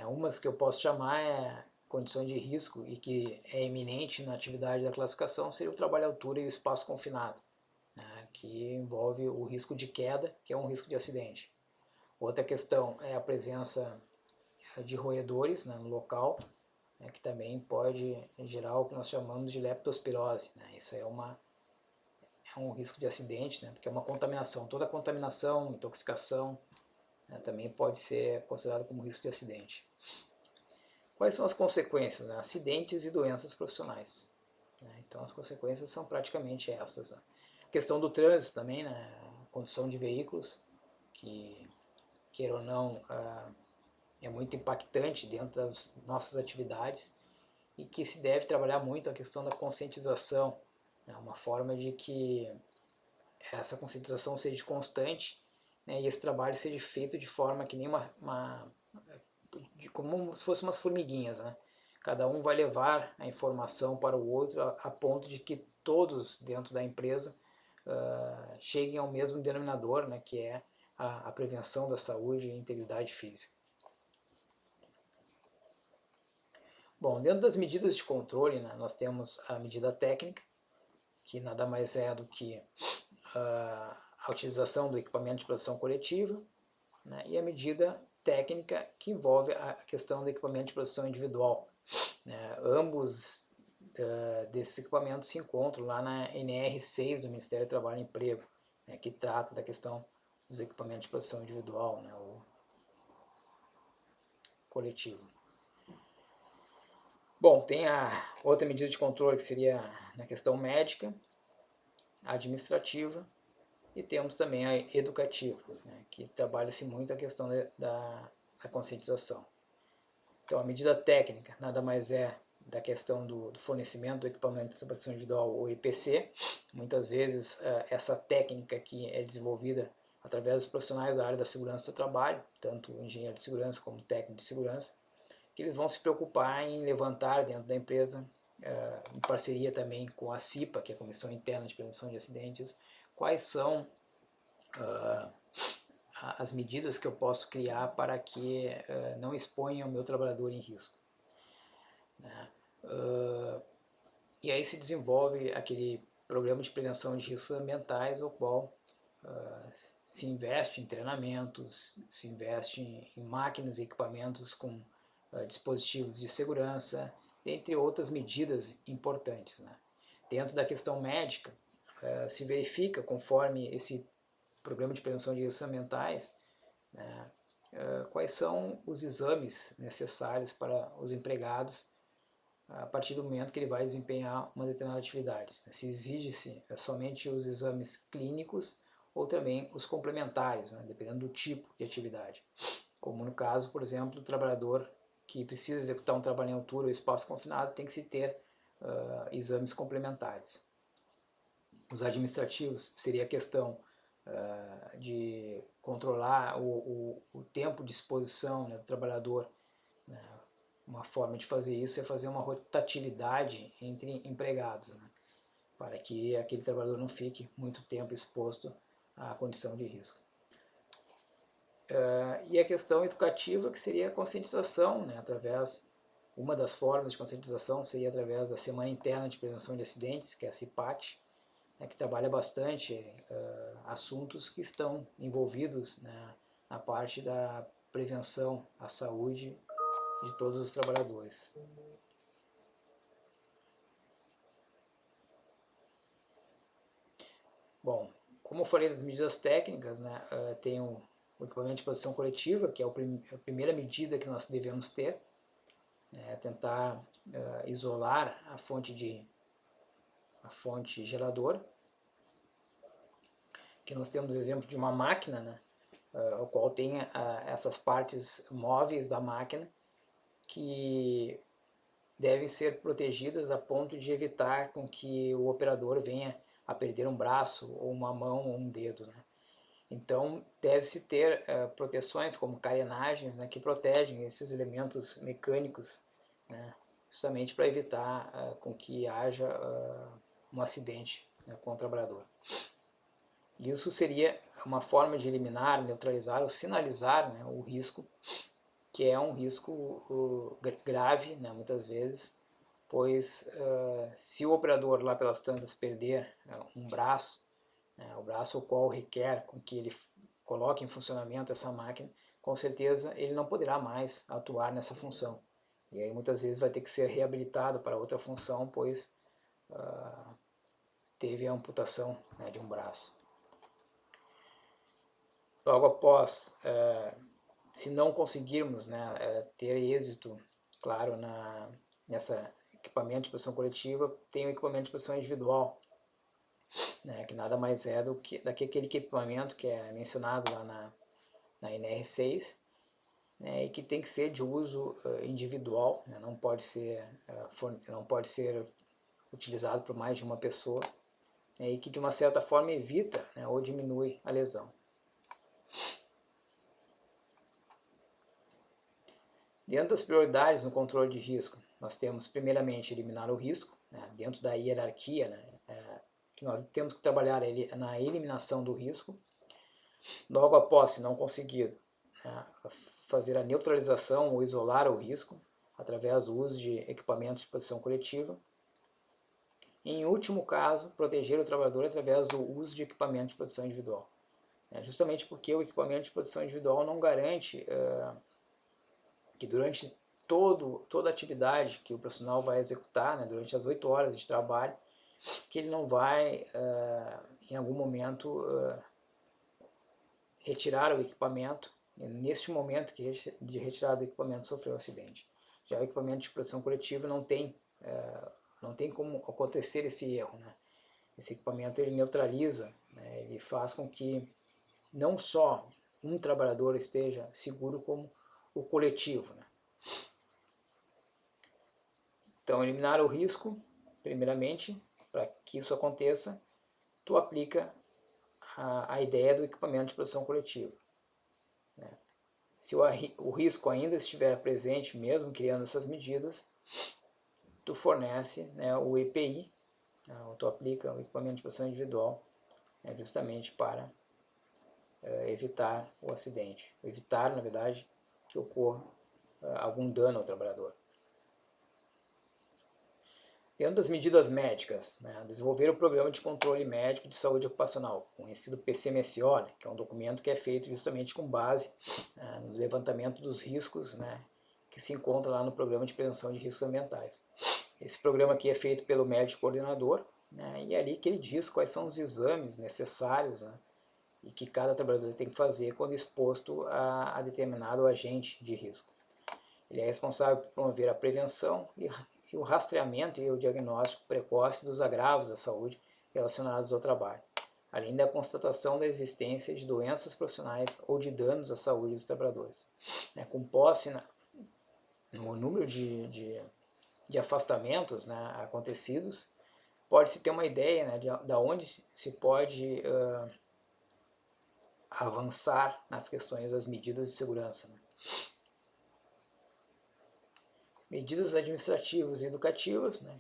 Umas que eu posso chamar condições de risco e que é eminente na atividade da classificação seria o trabalho à altura e o espaço confinado, né, que envolve o risco de queda, que é um risco de acidente. Outra questão é a presença de roedores, né, no local, né, que também pode gerar o que nós chamamos de leptospirose, né. Isso é um risco de acidente, né, porque é uma contaminação. Toda contaminação, intoxicação, né, também pode ser considerado como risco de acidente. Quais são as consequências? Né? Acidentes e doenças profissionais. Né? Então as consequências são praticamente essas. Né? A questão do trânsito também, né? Condução de veículos, que queira ou não, é muito impactante dentro das nossas atividades e que se deve trabalhar muito a questão da conscientização, né? Uma forma de que essa conscientização seja constante, né? E esse trabalho seja feito de forma que nem como se fossem umas formiguinhas, né? Cada um vai levar a informação para o outro a ponto de que todos dentro da empresa cheguem ao mesmo denominador, né? Que é a prevenção da saúde e integridade física. Bom, dentro das medidas de controle, né, nós temos a medida técnica, que nada mais é do que a utilização do equipamento de proteção coletiva, né, e a medida técnica que envolve a questão do equipamento de proteção individual. Né. Ambos desses equipamentos se encontram lá na NR6 do Ministério do Trabalho e Emprego, né, que trata da questão dos equipamentos de proteção individual, né, ou coletivo. Bom, tem a outra medida de controle que seria na questão médica, administrativa, E temos também a educativa, né, que trabalha-se muito a questão da conscientização. Então, a medida técnica nada mais é da questão do fornecimento do equipamento de proteção individual, ou EPC. Muitas vezes, essa técnica que é desenvolvida através dos profissionais da área da segurança do trabalho, tanto o engenheiro de segurança como o técnico de segurança, que eles vão se preocupar em levantar dentro da empresa, em parceria também com a CIPA, que é a Comissão Interna de Prevenção de Acidentes, quais são as medidas que eu posso criar para que não exponha o meu trabalhador em risco. Né? E aí se desenvolve aquele programa de prevenção de riscos ambientais, o qual se investe em treinamentos, se investe em máquinas e equipamentos com dispositivos de segurança, entre outras medidas importantes. Né? Dentro da questão médica, se verifica, conforme esse programa de prevenção de riscos ambientais, né, quais são os exames necessários para os empregados a partir do momento que ele vai desempenhar uma determinada atividade. Se exige-se somente os exames clínicos ou também os complementares, né, dependendo do tipo de atividade. Como no caso, por exemplo, do trabalhador que precisa executar um trabalho em altura ou espaço confinado, tem que se ter exames complementares. Os administrativos seria a questão de controlar o tempo de exposição, né, do trabalhador. Né. Uma forma de fazer isso é fazer uma rotatividade entre empregados, né, para que aquele trabalhador não fique muito tempo exposto à condição de risco. E a questão educativa, que seria a conscientização, né, uma das formas de conscientização seria através da Semana Interna de Prevenção de Acidentes, que é a CIPAT, né, que trabalha bastante assuntos que estão envolvidos, né, na parte da prevenção à saúde de todos os trabalhadores. Bom, como eu falei das medidas técnicas, né, tem o equipamento de proteção coletiva, que é a primeira medida que nós devemos ter, né, tentar isolar a fonte geradora. Que nós temos exemplo de uma máquina, né, o qual tem essas partes móveis da máquina que devem ser protegidas a ponto de evitar com que o operador venha a perder um braço, ou uma mão, ou um dedo. Né? Então, deve-se ter proteções como carenagens, né, que protegem esses elementos mecânicos, né, justamente para evitar com que haja um acidente, né, com o trabalhador. Isso seria uma forma de eliminar, neutralizar ou sinalizar, né, o risco, que é um risco grave, né, muitas vezes, pois se o operador lá pelas tantas perder um braço, né, o braço o qual requer com que ele coloque em funcionamento essa máquina, com certeza ele não poderá mais atuar nessa função. E aí muitas vezes vai ter que ser reabilitado para outra função, pois teve a amputação, né, de um braço. Logo após, se não conseguirmos, né, ter êxito, claro, nessa equipamento de proteção coletiva, tem o equipamento de proteção individual, né, que nada mais é do que aquele equipamento que é mencionado lá na NR6, né, e que tem que ser de uso individual, né, não pode ser utilizado por mais de uma pessoa, né, e que de uma certa forma evita, né, ou diminui a lesão. Dentro das prioridades no controle de risco, nós temos primeiramente eliminar o risco, né, dentro da hierarquia, né, que nós temos que trabalhar na eliminação do risco. Logo após, se não conseguido, né, fazer a neutralização ou isolar o risco através do uso de equipamentos de proteção coletiva. E, em último caso, proteger o trabalhador através do uso de equipamento de proteção individual. Justamente porque o equipamento de proteção individual não garante que durante toda a atividade que o profissional vai executar, né, durante as 8 horas de trabalho, que ele não vai, em algum momento, retirar o equipamento, neste momento de retirada do equipamento sofreu um acidente. Já o equipamento de proteção coletiva não tem como acontecer esse erro. Né? Esse equipamento ele neutraliza, né, ele faz com que não só um trabalhador esteja seguro, como o coletivo, né? Então, eliminar o risco, primeiramente, para que isso aconteça, tu aplica a ideia do equipamento de proteção coletiva, né? Se o risco ainda estiver presente, mesmo criando essas medidas, tu fornece, né, o EPI, né, ou tu aplica o equipamento de proteção individual, né, justamente para evitar o acidente, evitar, na verdade, que ocorra algum dano ao trabalhador. Dentro das medidas médicas, né, desenvolver o Programa de Controle Médico de Saúde Ocupacional, conhecido PCMSO, né, que é um documento que é feito justamente com base no levantamento dos riscos, né, que se encontra lá no Programa de Prevenção de Riscos Ambientais. Esse programa aqui é feito pelo médico coordenador, né, e é ali que ele diz quais são os exames necessários, né, e que cada trabalhador tem que fazer quando exposto a determinado agente de risco. Ele é responsável por promover a prevenção e o rastreamento e o diagnóstico precoce dos agravos da saúde relacionados ao trabalho, além da constatação da existência de doenças profissionais ou de danos à saúde dos trabalhadores. Com posse no número de afastamentos, né, acontecidos, pode-se ter uma ideia, né, de onde se pode avançar nas questões das medidas de segurança, né. Medidas administrativas e educativas, né,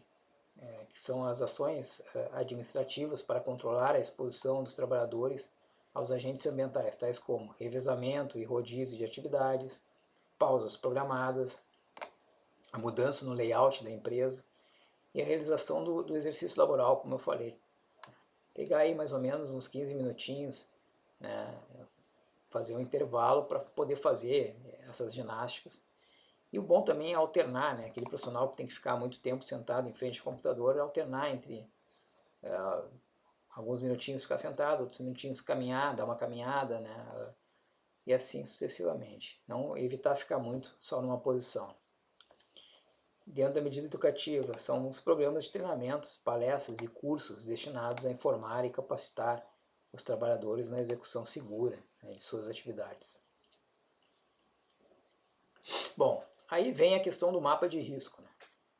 que são as ações administrativas para controlar a exposição dos trabalhadores aos agentes ambientais, tais como revezamento e rodízio de atividades, pausas programadas, a mudança no layout da empresa e a realização do exercício laboral, como eu falei. Pegar aí mais ou menos uns 15 minutinhos, né, fazer um intervalo para poder fazer essas ginásticas. E o bom também é alternar, né? Aquele profissional que tem que ficar muito tempo sentado em frente ao computador, alternar entre alguns minutinhos ficar sentado, outros minutinhos caminhar, dar uma caminhada, né? E assim sucessivamente. Não evitar ficar muito só numa posição. Dentro da medida educativa, são os programas de treinamentos, palestras e cursos destinados a informar e capacitar os trabalhadores na execução segura, né, de suas atividades. Bom, aí vem a questão do mapa de risco, né?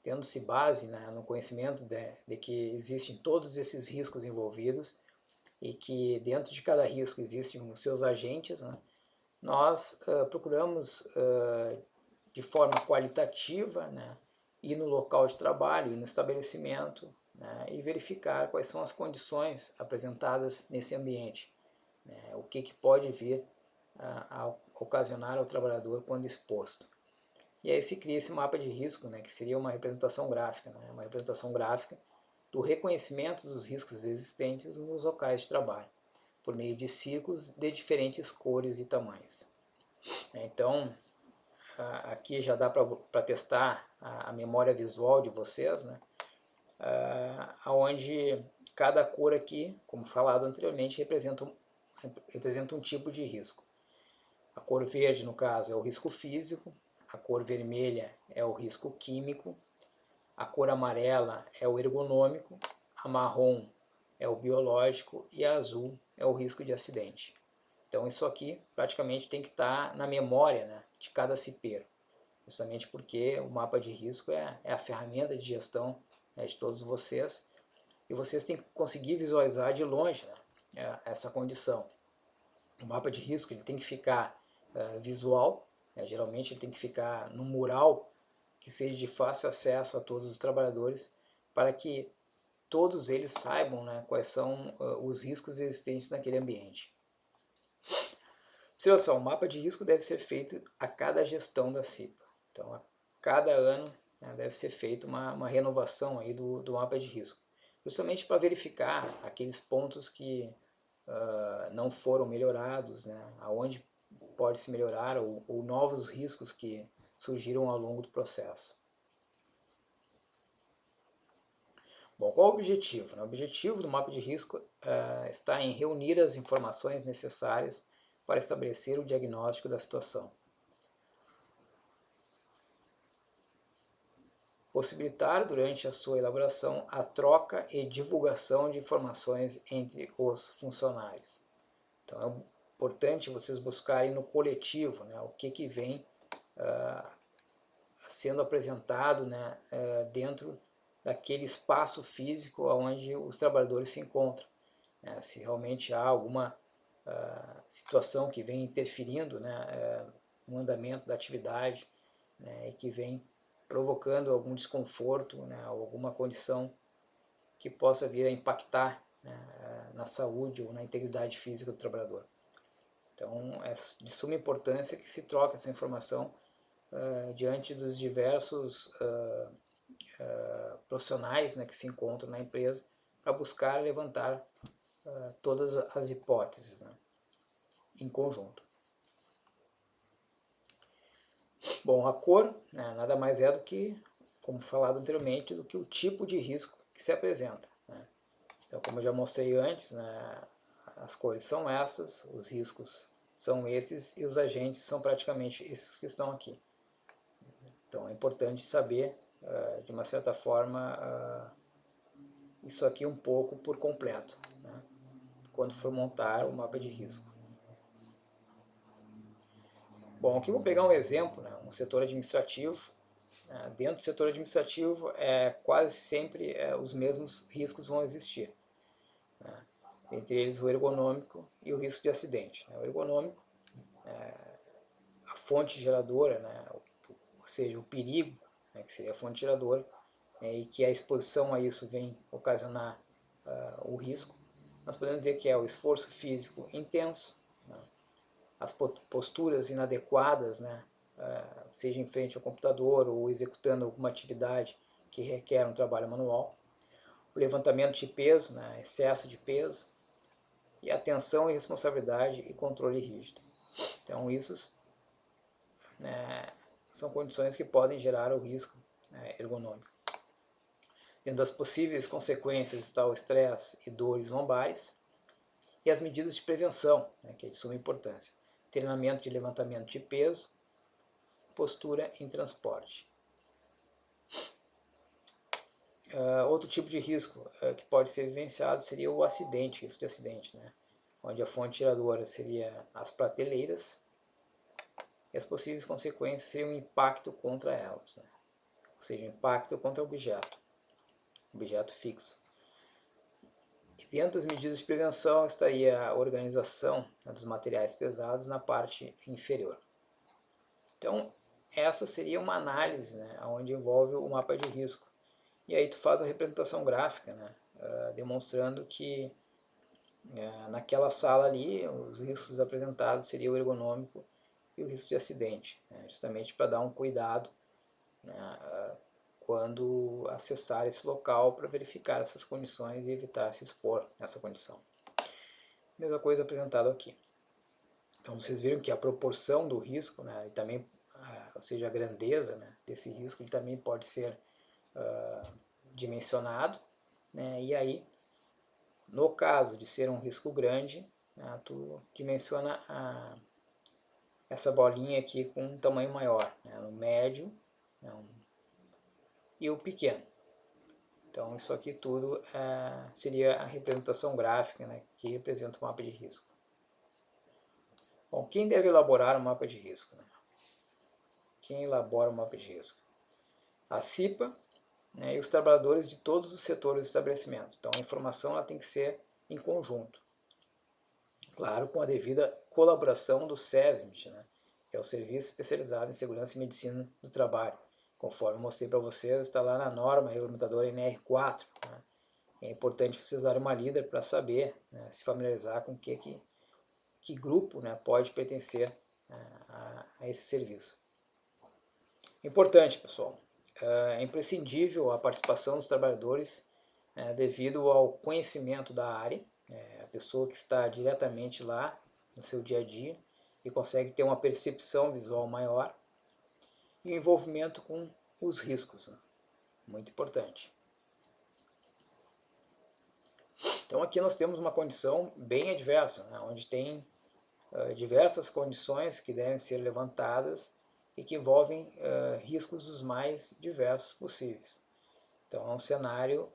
Tendo-se base, né, no conhecimento de que existem todos esses riscos envolvidos e que dentro de cada risco existem os seus agentes, né, nós procuramos de forma qualitativa, né, ir no local de trabalho, ir no estabelecimento, né, e verificar quais são as condições apresentadas nesse ambiente, né, o que pode vir a ocasionar ao trabalhador quando exposto. E aí se cria esse mapa de risco, né, que seria uma representação gráfica, né, uma representação gráfica do reconhecimento dos riscos existentes nos locais de trabalho, por meio de círculos de diferentes cores e tamanhos. Então, aqui já dá para testar a memória visual de vocês, né, onde cada cor aqui, como falado anteriormente, representa um tipo de risco. A cor verde, no caso, é o risco físico, a cor vermelha é o risco químico, a cor amarela é o ergonômico, a marrom é o biológico e a azul é o risco de acidente. Então isso aqui praticamente tem que estar na memória, né, de cada cipeiro, justamente porque o mapa de risco é a ferramenta de gestão, né, de todos vocês, e vocês têm que conseguir visualizar de longe, né, essa condição. O mapa de risco ele tem que ficar visual, né, geralmente ele tem que ficar no mural que seja de fácil acesso a todos os trabalhadores, para que todos eles saibam, né, quais são os riscos existentes naquele ambiente. Observação, o mapa de risco deve ser feito a cada gestão da CIPA. Então, a cada ano, né, deve ser feita uma renovação aí do mapa de risco, justamente para verificar aqueles pontos que não foram melhorados, né, aonde pode se melhorar, ou novos riscos que surgiram ao longo do processo. Bom, qual o objetivo? O objetivo do mapa de risco está em reunir as informações necessárias para estabelecer o diagnóstico da situação. possibilitar durante a sua elaboração a troca e divulgação de informações entre os funcionários. Então é importante vocês buscarem no coletivo, né, o que vem sendo apresentado, né, dentro daquele espaço físico onde os trabalhadores se encontram. Se realmente há alguma situação que vem interferindo, né, no andamento da atividade, né, e que vem provocando algum desconforto, né, ou alguma condição que possa vir a impactar, né, na saúde ou na integridade física do trabalhador. Então é de suma importância que se troque essa informação diante dos diversos profissionais, né, que se encontram na empresa para buscar levantar todas as hipóteses, né, em conjunto. Bom, a cor, né, nada mais é do que, como falado anteriormente, do que o tipo de risco que se apresenta, né. Então, como eu já mostrei antes, né, as cores são essas, os riscos são esses e os agentes são praticamente esses que estão aqui. Então é importante saber, de uma certa forma, isso aqui um pouco por completo, né, quando for montar o mapa de risco. Bom, aqui eu vou pegar um exemplo, né, um setor administrativo. Dentro do setor administrativo, quase sempre os mesmos riscos vão existir, né, entre eles o ergonômico e o risco de acidente. O ergonômico, a fonte geradora, né, ou seja, o perigo, né, que seria a fonte geradora, e que a exposição a isso vem ocasionar o risco. Nós podemos dizer que é o esforço físico intenso, né, as posturas inadequadas, né, seja em frente ao computador ou executando alguma atividade que requer um trabalho manual, o levantamento de peso, né, excesso de peso, e atenção e responsabilidade e controle rígido. Então, isso, né, são condições que podem gerar o risco, né, ergonômico. Dentro das possíveis consequências está o estresse e dores lombares, e as medidas de prevenção, né, que é de suma importância. Treinamento de levantamento de peso, postura em transporte. Outro tipo de risco que pode ser vivenciado seria o acidente, risco de acidente, né, onde a fonte geradora seria as prateleiras e as possíveis consequências seriam o impacto contra elas, né, ou seja, o impacto contra o objeto fixo. E dentro das medidas de prevenção estaria a organização, né, dos materiais pesados na parte inferior. Então, essa seria uma análise, né, onde envolve o mapa de risco. E aí tu faz a representação gráfica, né, demonstrando que naquela sala ali os riscos apresentados seriam o ergonômico e o risco de acidente, né, justamente para dar um cuidado, né, quando acessar esse local para verificar essas condições e evitar se expor nessa condição. Mesma coisa apresentada aqui. Então vocês viram que a proporção do risco, né, e também, ou seja, a grandeza, né, desse risco, ele também pode ser dimensionado, né, e aí, no caso de ser um risco grande, né, tu dimensiona essa bolinha aqui com um tamanho maior, né, no médio, né, e o pequeno. Então isso aqui tudo seria a representação gráfica, né, que representa o mapa de risco. Bom, quem deve elaborar o mapa de risco, né? Quem elabora o mapa de risco? A CIPA, né, e os trabalhadores de todos os setores do estabelecimento. Então a informação ela tem que ser em conjunto. Claro, com a devida colaboração do SESMIT, né, que é o Serviço Especializado em Segurança e Medicina do Trabalho. Conforme eu mostrei para vocês, está lá na norma regulamentadora NR4. Né? É importante vocês darem uma lida para saber, né, se familiarizar com que grupo, né, pode pertencer a esse serviço. Importante, pessoal, é imprescindível a participação dos trabalhadores devido ao conhecimento da área, a pessoa que está diretamente lá no seu dia a dia e consegue ter uma percepção visual maior, e o envolvimento com os riscos, né? Muito importante. Então aqui nós temos uma condição bem adversa, né, onde tem diversas condições que devem ser levantadas e que envolvem riscos os mais diversos possíveis. Então é um cenário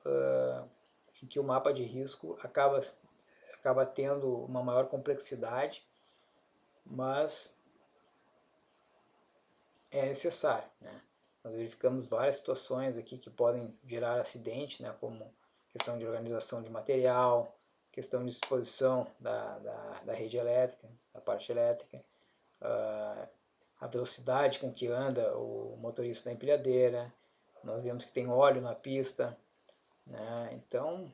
em que o mapa de risco acaba tendo uma maior complexidade, mas é necessário, né? Nós verificamos várias situações aqui que podem gerar acidente, né? Como questão de organização de material, questão de disposição da rede elétrica, da parte elétrica, a velocidade com que anda o motorista da empilhadeira, nós vemos que tem óleo na pista, né? Então,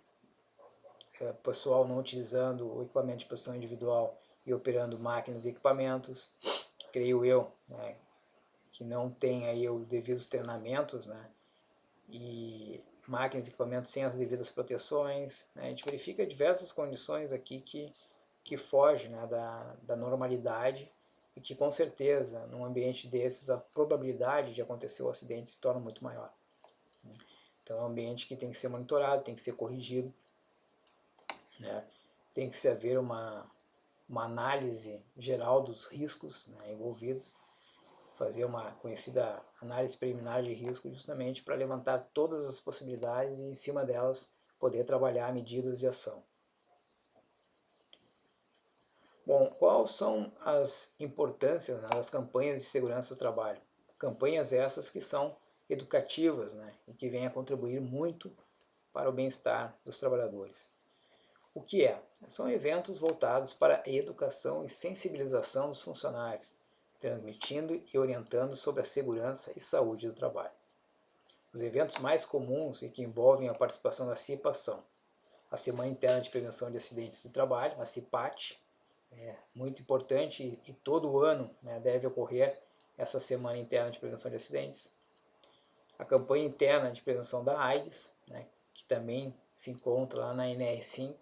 o pessoal não utilizando o equipamento de proteção individual e operando máquinas e equipamentos, creio eu, né, que não tem aí os devidos treinamentos, né, e máquinas e equipamentos sem as devidas proteções, né, a gente verifica diversas condições aqui que fogem, né, da normalidade e que com certeza num ambiente desses a probabilidade de acontecer o acidente se torna muito maior. Então é um ambiente que tem que ser monitorado, tem que ser corrigido, né, tem que se haver uma análise geral dos riscos, né, envolvidos, fazer uma conhecida análise preliminar de risco justamente para levantar todas as possibilidades e em cima delas poder trabalhar medidas de ação. Bom, quais são as importâncias, né, das campanhas de segurança do trabalho? Campanhas essas que são educativas, né, e que vêm a contribuir muito para o bem-estar dos trabalhadores. O que é? São eventos voltados para a educação e sensibilização dos funcionários, transmitindo e orientando sobre a segurança e saúde do trabalho. Os eventos mais comuns e que envolvem a participação da CIPA são a Semana Interna de Prevenção de Acidentes do Trabalho, a CIPAT, muito importante e todo ano, né, deve ocorrer essa Semana Interna de Prevenção de Acidentes. A Campanha Interna de Prevenção da AIDS, né, que também se encontra lá na NR5.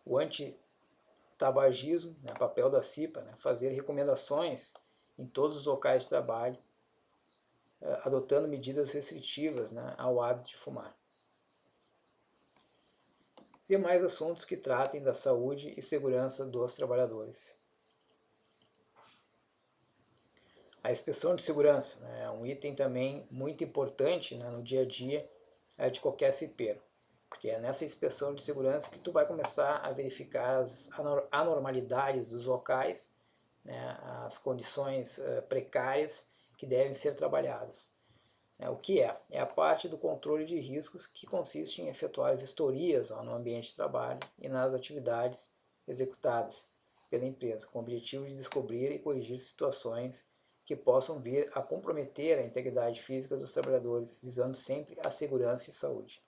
O antitabagismo, né, papel da CIPA, né, fazer recomendações em todos os locais de trabalho, adotando medidas restritivas, né, ao hábito de fumar. Demais assuntos que tratem da saúde e segurança dos trabalhadores. A inspeção de segurança, né, é um item também muito importante, né, no dia a dia de qualquer cipeiro, porque é nessa inspeção de segurança que tu vai começar a verificar as anormalidades dos locais, né, as condições precárias que devem ser trabalhadas. O que é? É a parte do controle de riscos que consiste em efetuar vistorias no ambiente de trabalho e nas atividades executadas pela empresa, com o objetivo de descobrir e corrigir situações que possam vir a comprometer a integridade física dos trabalhadores, visando sempre a segurança e saúde.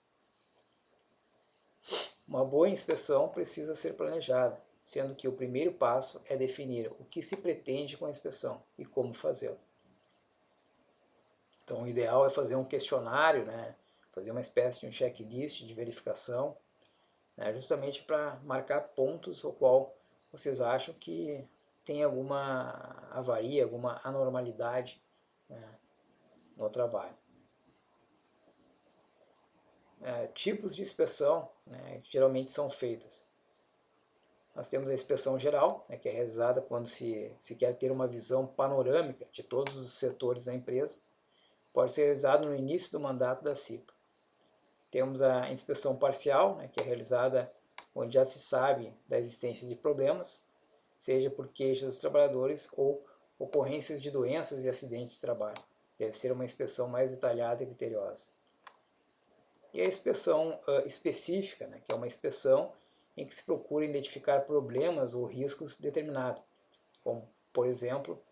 Uma boa inspeção precisa ser planejada, sendo que o primeiro passo é definir o que se pretende com a inspeção e como fazê-la. Então, o ideal é fazer um questionário, né, fazer uma espécie de um checklist de verificação, né, justamente para marcar pontos ao qual vocês acham que tem alguma avaria, alguma anormalidade, né, no trabalho. Tipos de inspeção, né, que geralmente são feitas. Nós temos a inspeção geral, né, que é realizada quando se quer ter uma visão panorâmica de todos os setores da empresa. Pode ser realizado no início do mandato da CIPA. Temos a inspeção parcial, né, que é realizada onde já se sabe da existência de problemas, seja por queixas dos trabalhadores ou ocorrências de doenças e acidentes de trabalho. Deve ser uma inspeção mais detalhada e criteriosa. E a inspeção específica, né, que é uma inspeção em que se procura identificar problemas ou riscos determinados, como, por exemplo,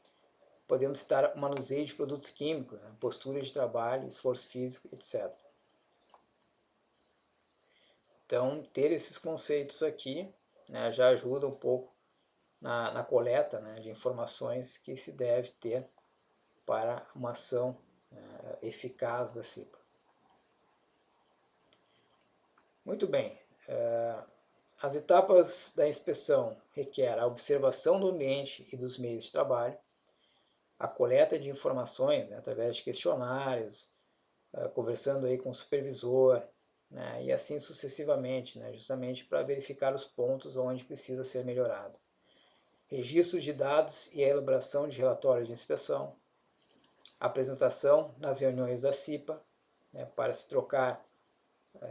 podemos citar o manuseio de produtos químicos, né, postura de trabalho, esforço físico, etc. Então, ter esses conceitos aqui, né, já ajuda um pouco na coleta, né, de informações que se deve ter para uma ação eficaz da CIPA. Muito bem. As etapas da inspeção requerem a observação do ambiente e dos meios de trabalho, a coleta de informações, né, através de questionários, conversando aí com o supervisor, né, e assim sucessivamente, né, justamente para verificar os pontos onde precisa ser melhorado. registro de dados e a elaboração de relatórios de inspeção, apresentação nas reuniões da CIPA, né, para se trocar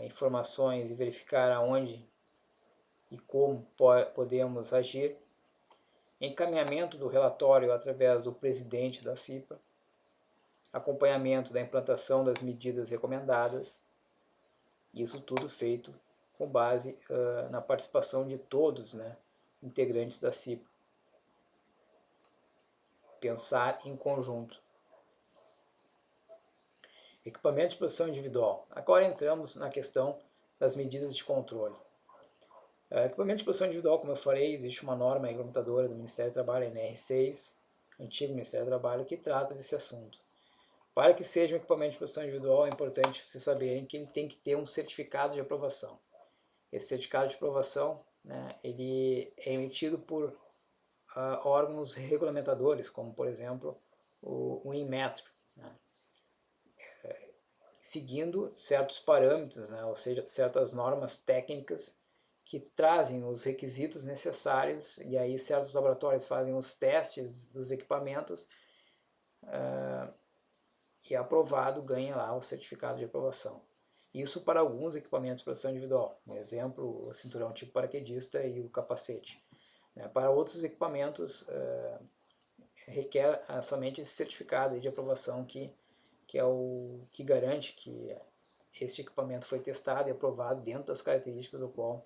informações e verificar aonde e como podemos agir, encaminhamento do relatório através do presidente da CIPA, acompanhamento da implantação das medidas recomendadas, isso tudo feito com base na participação de todos, né, integrantes da CIPA. Pensar em conjunto. Equipamento de proteção individual. Agora entramos na questão das medidas de controle. Equipamento de proteção individual, como eu falei, existe uma norma regulamentadora do Ministério do Trabalho, a NR6, antigo Ministério do Trabalho, que trata desse assunto. Para que seja um equipamento de proteção individual, é importante vocês saberem que ele tem que ter um certificado de aprovação. Esse certificado de aprovação, né, ele é emitido por órgãos regulamentadores, como, por exemplo, o Inmetro, né, seguindo certos parâmetros, né, ou seja, certas normas técnicas que trazem os requisitos necessários, e aí certos laboratórios fazem os testes dos equipamentos, e aprovado ganha lá o certificado de aprovação. Isso para alguns equipamentos de proteção individual, por exemplo, o cinturão tipo paraquedista e o capacete. Para outros equipamentos, requer somente esse certificado de aprovação que é o que garante que este equipamento foi testado e aprovado dentro das características do qual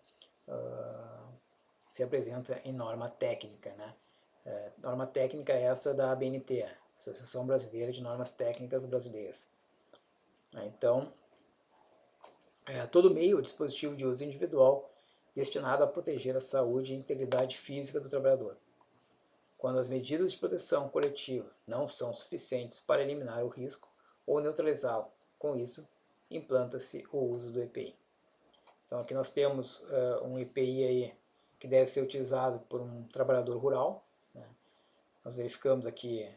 se apresenta em norma técnica, né? Norma técnica essa da ABNT, Associação Brasileira de Normas Técnicas Brasileiras. Então, todo meio ou dispositivo de uso individual destinado a proteger a saúde e integridade física do trabalhador. Quando as medidas de proteção coletiva não são suficientes para eliminar o risco ou neutralizá-lo, com isso, implanta-se o uso do EPI. Então aqui nós temos um EPI aí que deve ser utilizado por um trabalhador rural, né? Nós verificamos aqui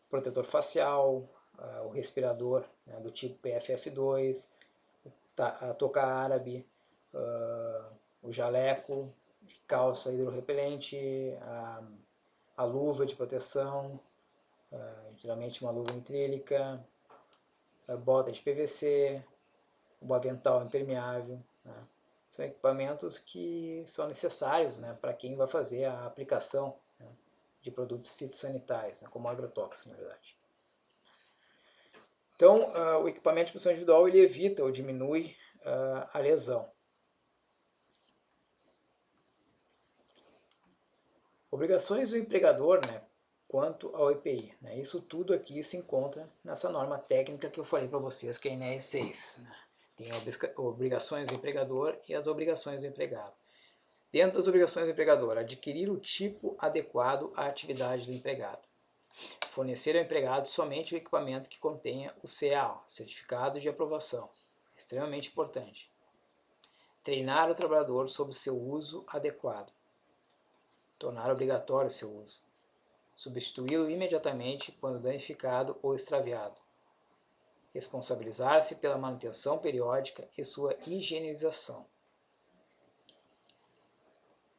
protetor facial, o respirador, né, do tipo PFF2, a touca árabe, o jaleco, calça hidrorrepelente, a luva de proteção, geralmente uma luva nitrílica, bota de PVC, o avental impermeável, né? São equipamentos que são necessários, né, para quem vai fazer a aplicação, né, de produtos fitossanitários, né, como agrotóxicos, na verdade. Então, o equipamento de proteção individual ele evita ou diminui a lesão. Obrigações do empregador, né, quanto ao EPI. Né, isso tudo aqui se encontra nessa norma técnica que eu falei para vocês, que é a NR6. Né. Tem obrigações do empregador e as obrigações do empregado. Dentro das obrigações do empregador, adquirir o tipo adequado à atividade do empregado. Fornecer ao empregado somente o equipamento que contenha o CAO, Certificado de Aprovação. Extremamente importante. Treinar o trabalhador sobre o seu uso adequado. Tornar obrigatório o seu uso. Substituí-lo imediatamente quando danificado ou extraviado. Responsabilizar-se pela manutenção periódica e sua higienização.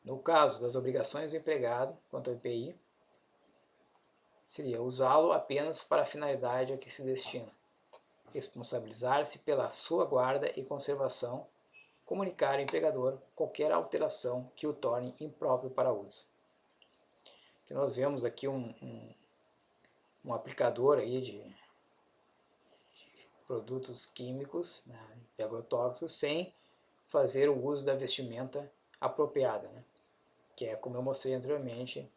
No caso das obrigações do empregado, quanto ao EPI, seria usá-lo apenas para a finalidade a que se destina. Responsabilizar-se pela sua guarda e conservação, comunicar ao empregador qualquer alteração que o torne impróprio para uso. Que nós vemos aqui um aplicador aí de produtos químicos, né, de agrotóxicos, sem fazer o uso da vestimenta apropriada, né, que é, como eu mostrei anteriormente,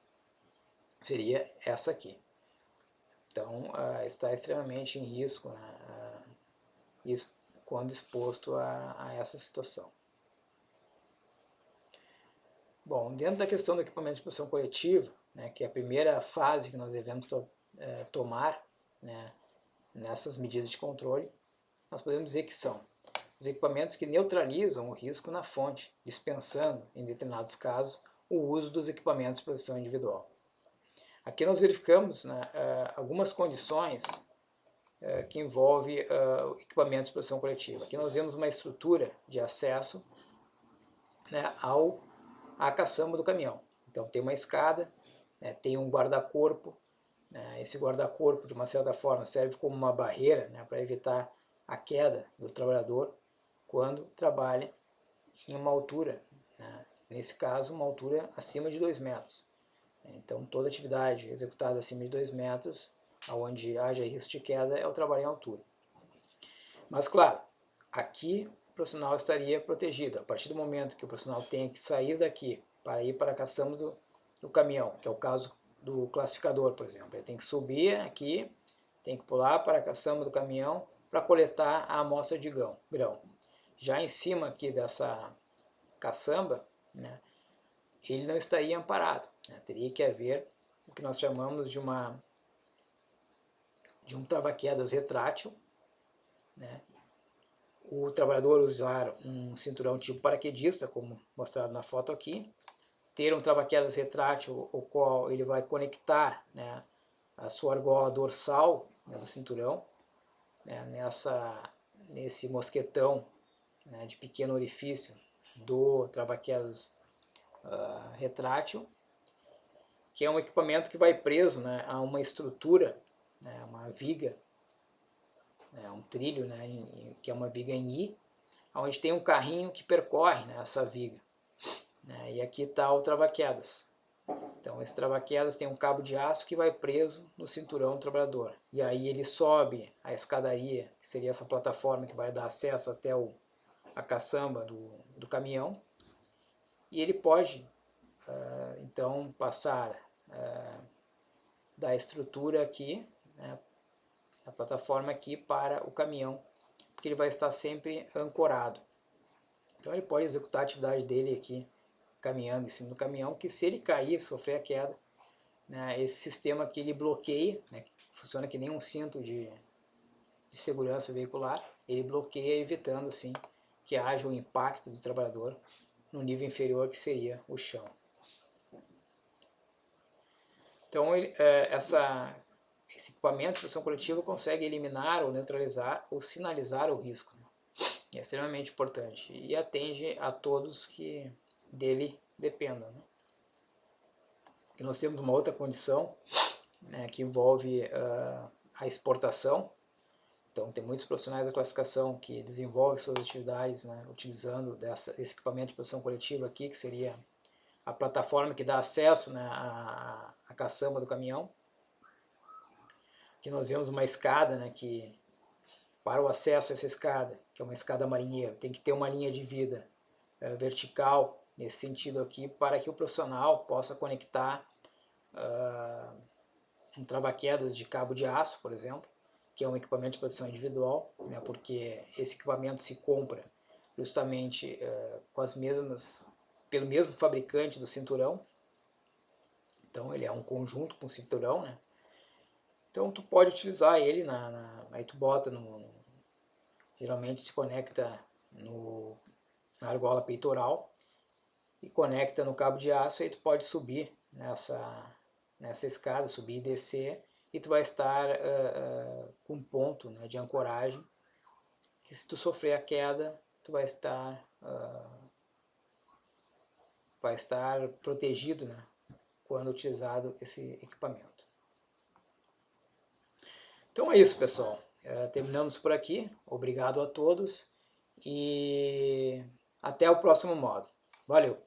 seria essa aqui. Então, está extremamente em risco, né, quando exposto a essa situação. Bom, dentro da questão do equipamento de proteção coletiva, né, que é a primeira fase que nós devemos tomar, né, nessas medidas de controle, nós podemos dizer que são os equipamentos que neutralizam o risco na fonte, dispensando, em determinados casos, o uso dos equipamentos de proteção individual. Aqui nós verificamos, né, algumas condições que envolvem equipamentos de proteção coletiva. Aqui nós vemos uma estrutura de acesso, né, à caçamba do caminhão. Então tem uma escada, né, tem um guarda-corpo, né, esse guarda-corpo de uma certa forma serve como uma barreira, né, para evitar a queda do trabalhador quando trabalha em uma altura, né, nesse caso uma altura acima de 2 metros. Então toda atividade executada acima de 2 metros, onde haja risco de queda, é o trabalho em altura. Mas claro, aqui o profissional estaria protegido. A partir do momento que o profissional tenha que sair daqui para ir para a caçamba do caminhão, que é o caso do classificador, por exemplo, ele tem que subir aqui, tem que pular para a caçamba do caminhão para coletar a amostra de grão. Já em cima aqui dessa caçamba, né, ele não estaria amparado, né, teria que haver o que nós chamamos de um trava-quedas retrátil, né, o trabalhador usar um cinturão tipo paraquedista, como mostrado na foto aqui, ter um trava-quedas retrátil, o qual ele vai conectar, né, a sua argola dorsal, né, do cinturão, né, nesse mosquetão, né, de pequeno orifício do trava-quedas retrátil, que é um equipamento que vai preso, né, a uma estrutura, né, uma viga, um trilho, né, que é uma viga em I, onde tem um carrinho que percorre, né, essa viga. Né, e aqui está o trava-quedas. Então esse trava-quedas tem um cabo de aço que vai preso no cinturão do trabalhador. E aí ele sobe a escadaria, que seria essa plataforma que vai dar acesso até a caçamba do caminhão. E ele pode, então, passar da estrutura aqui, né, a plataforma aqui para o caminhão, porque ele vai estar sempre ancorado. Então ele pode executar a atividade dele aqui, caminhando em cima do caminhão, que se ele cair, sofrer a queda, né, esse sistema aqui ele bloqueia, né, funciona que nem um cinto de segurança veicular, ele bloqueia, evitando assim que haja um impacto do trabalhador no nível inferior, que seria o chão. Então esse equipamento de proteção coletiva consegue eliminar ou neutralizar ou sinalizar o risco, né? É extremamente importante e atende a todos que dele dependam, né? E nós temos uma outra condição, né, que envolve a exportação. Então tem muitos profissionais da classificação que desenvolvem suas atividades, né, utilizando esse equipamento de proteção coletiva aqui, que seria a plataforma que dá acesso, né, à caçamba do caminhão. Aqui nós vemos uma escada, né, que para o acesso a essa escada, que é uma escada marinheira, tem que ter uma linha de vida vertical, nesse sentido aqui, para que o profissional possa conectar um trava-quedas de cabo de aço, por exemplo, que é um equipamento de proteção individual, né, porque esse equipamento se compra justamente com as mesmas, pelo mesmo fabricante do cinturão. Então ele é um conjunto com cinturão, né? Então tu pode utilizar ele, aí tu bota geralmente se conecta na argola peitoral e conecta no cabo de aço, aí tu pode subir nessa escada, subir e descer, e tu vai estar com um ponto, né, de ancoragem, que se tu sofrer a queda, tu vai estar protegido, né, quando utilizado esse equipamento. Então é isso, pessoal. Terminamos por aqui. Obrigado a todos e até o próximo módulo. Valeu!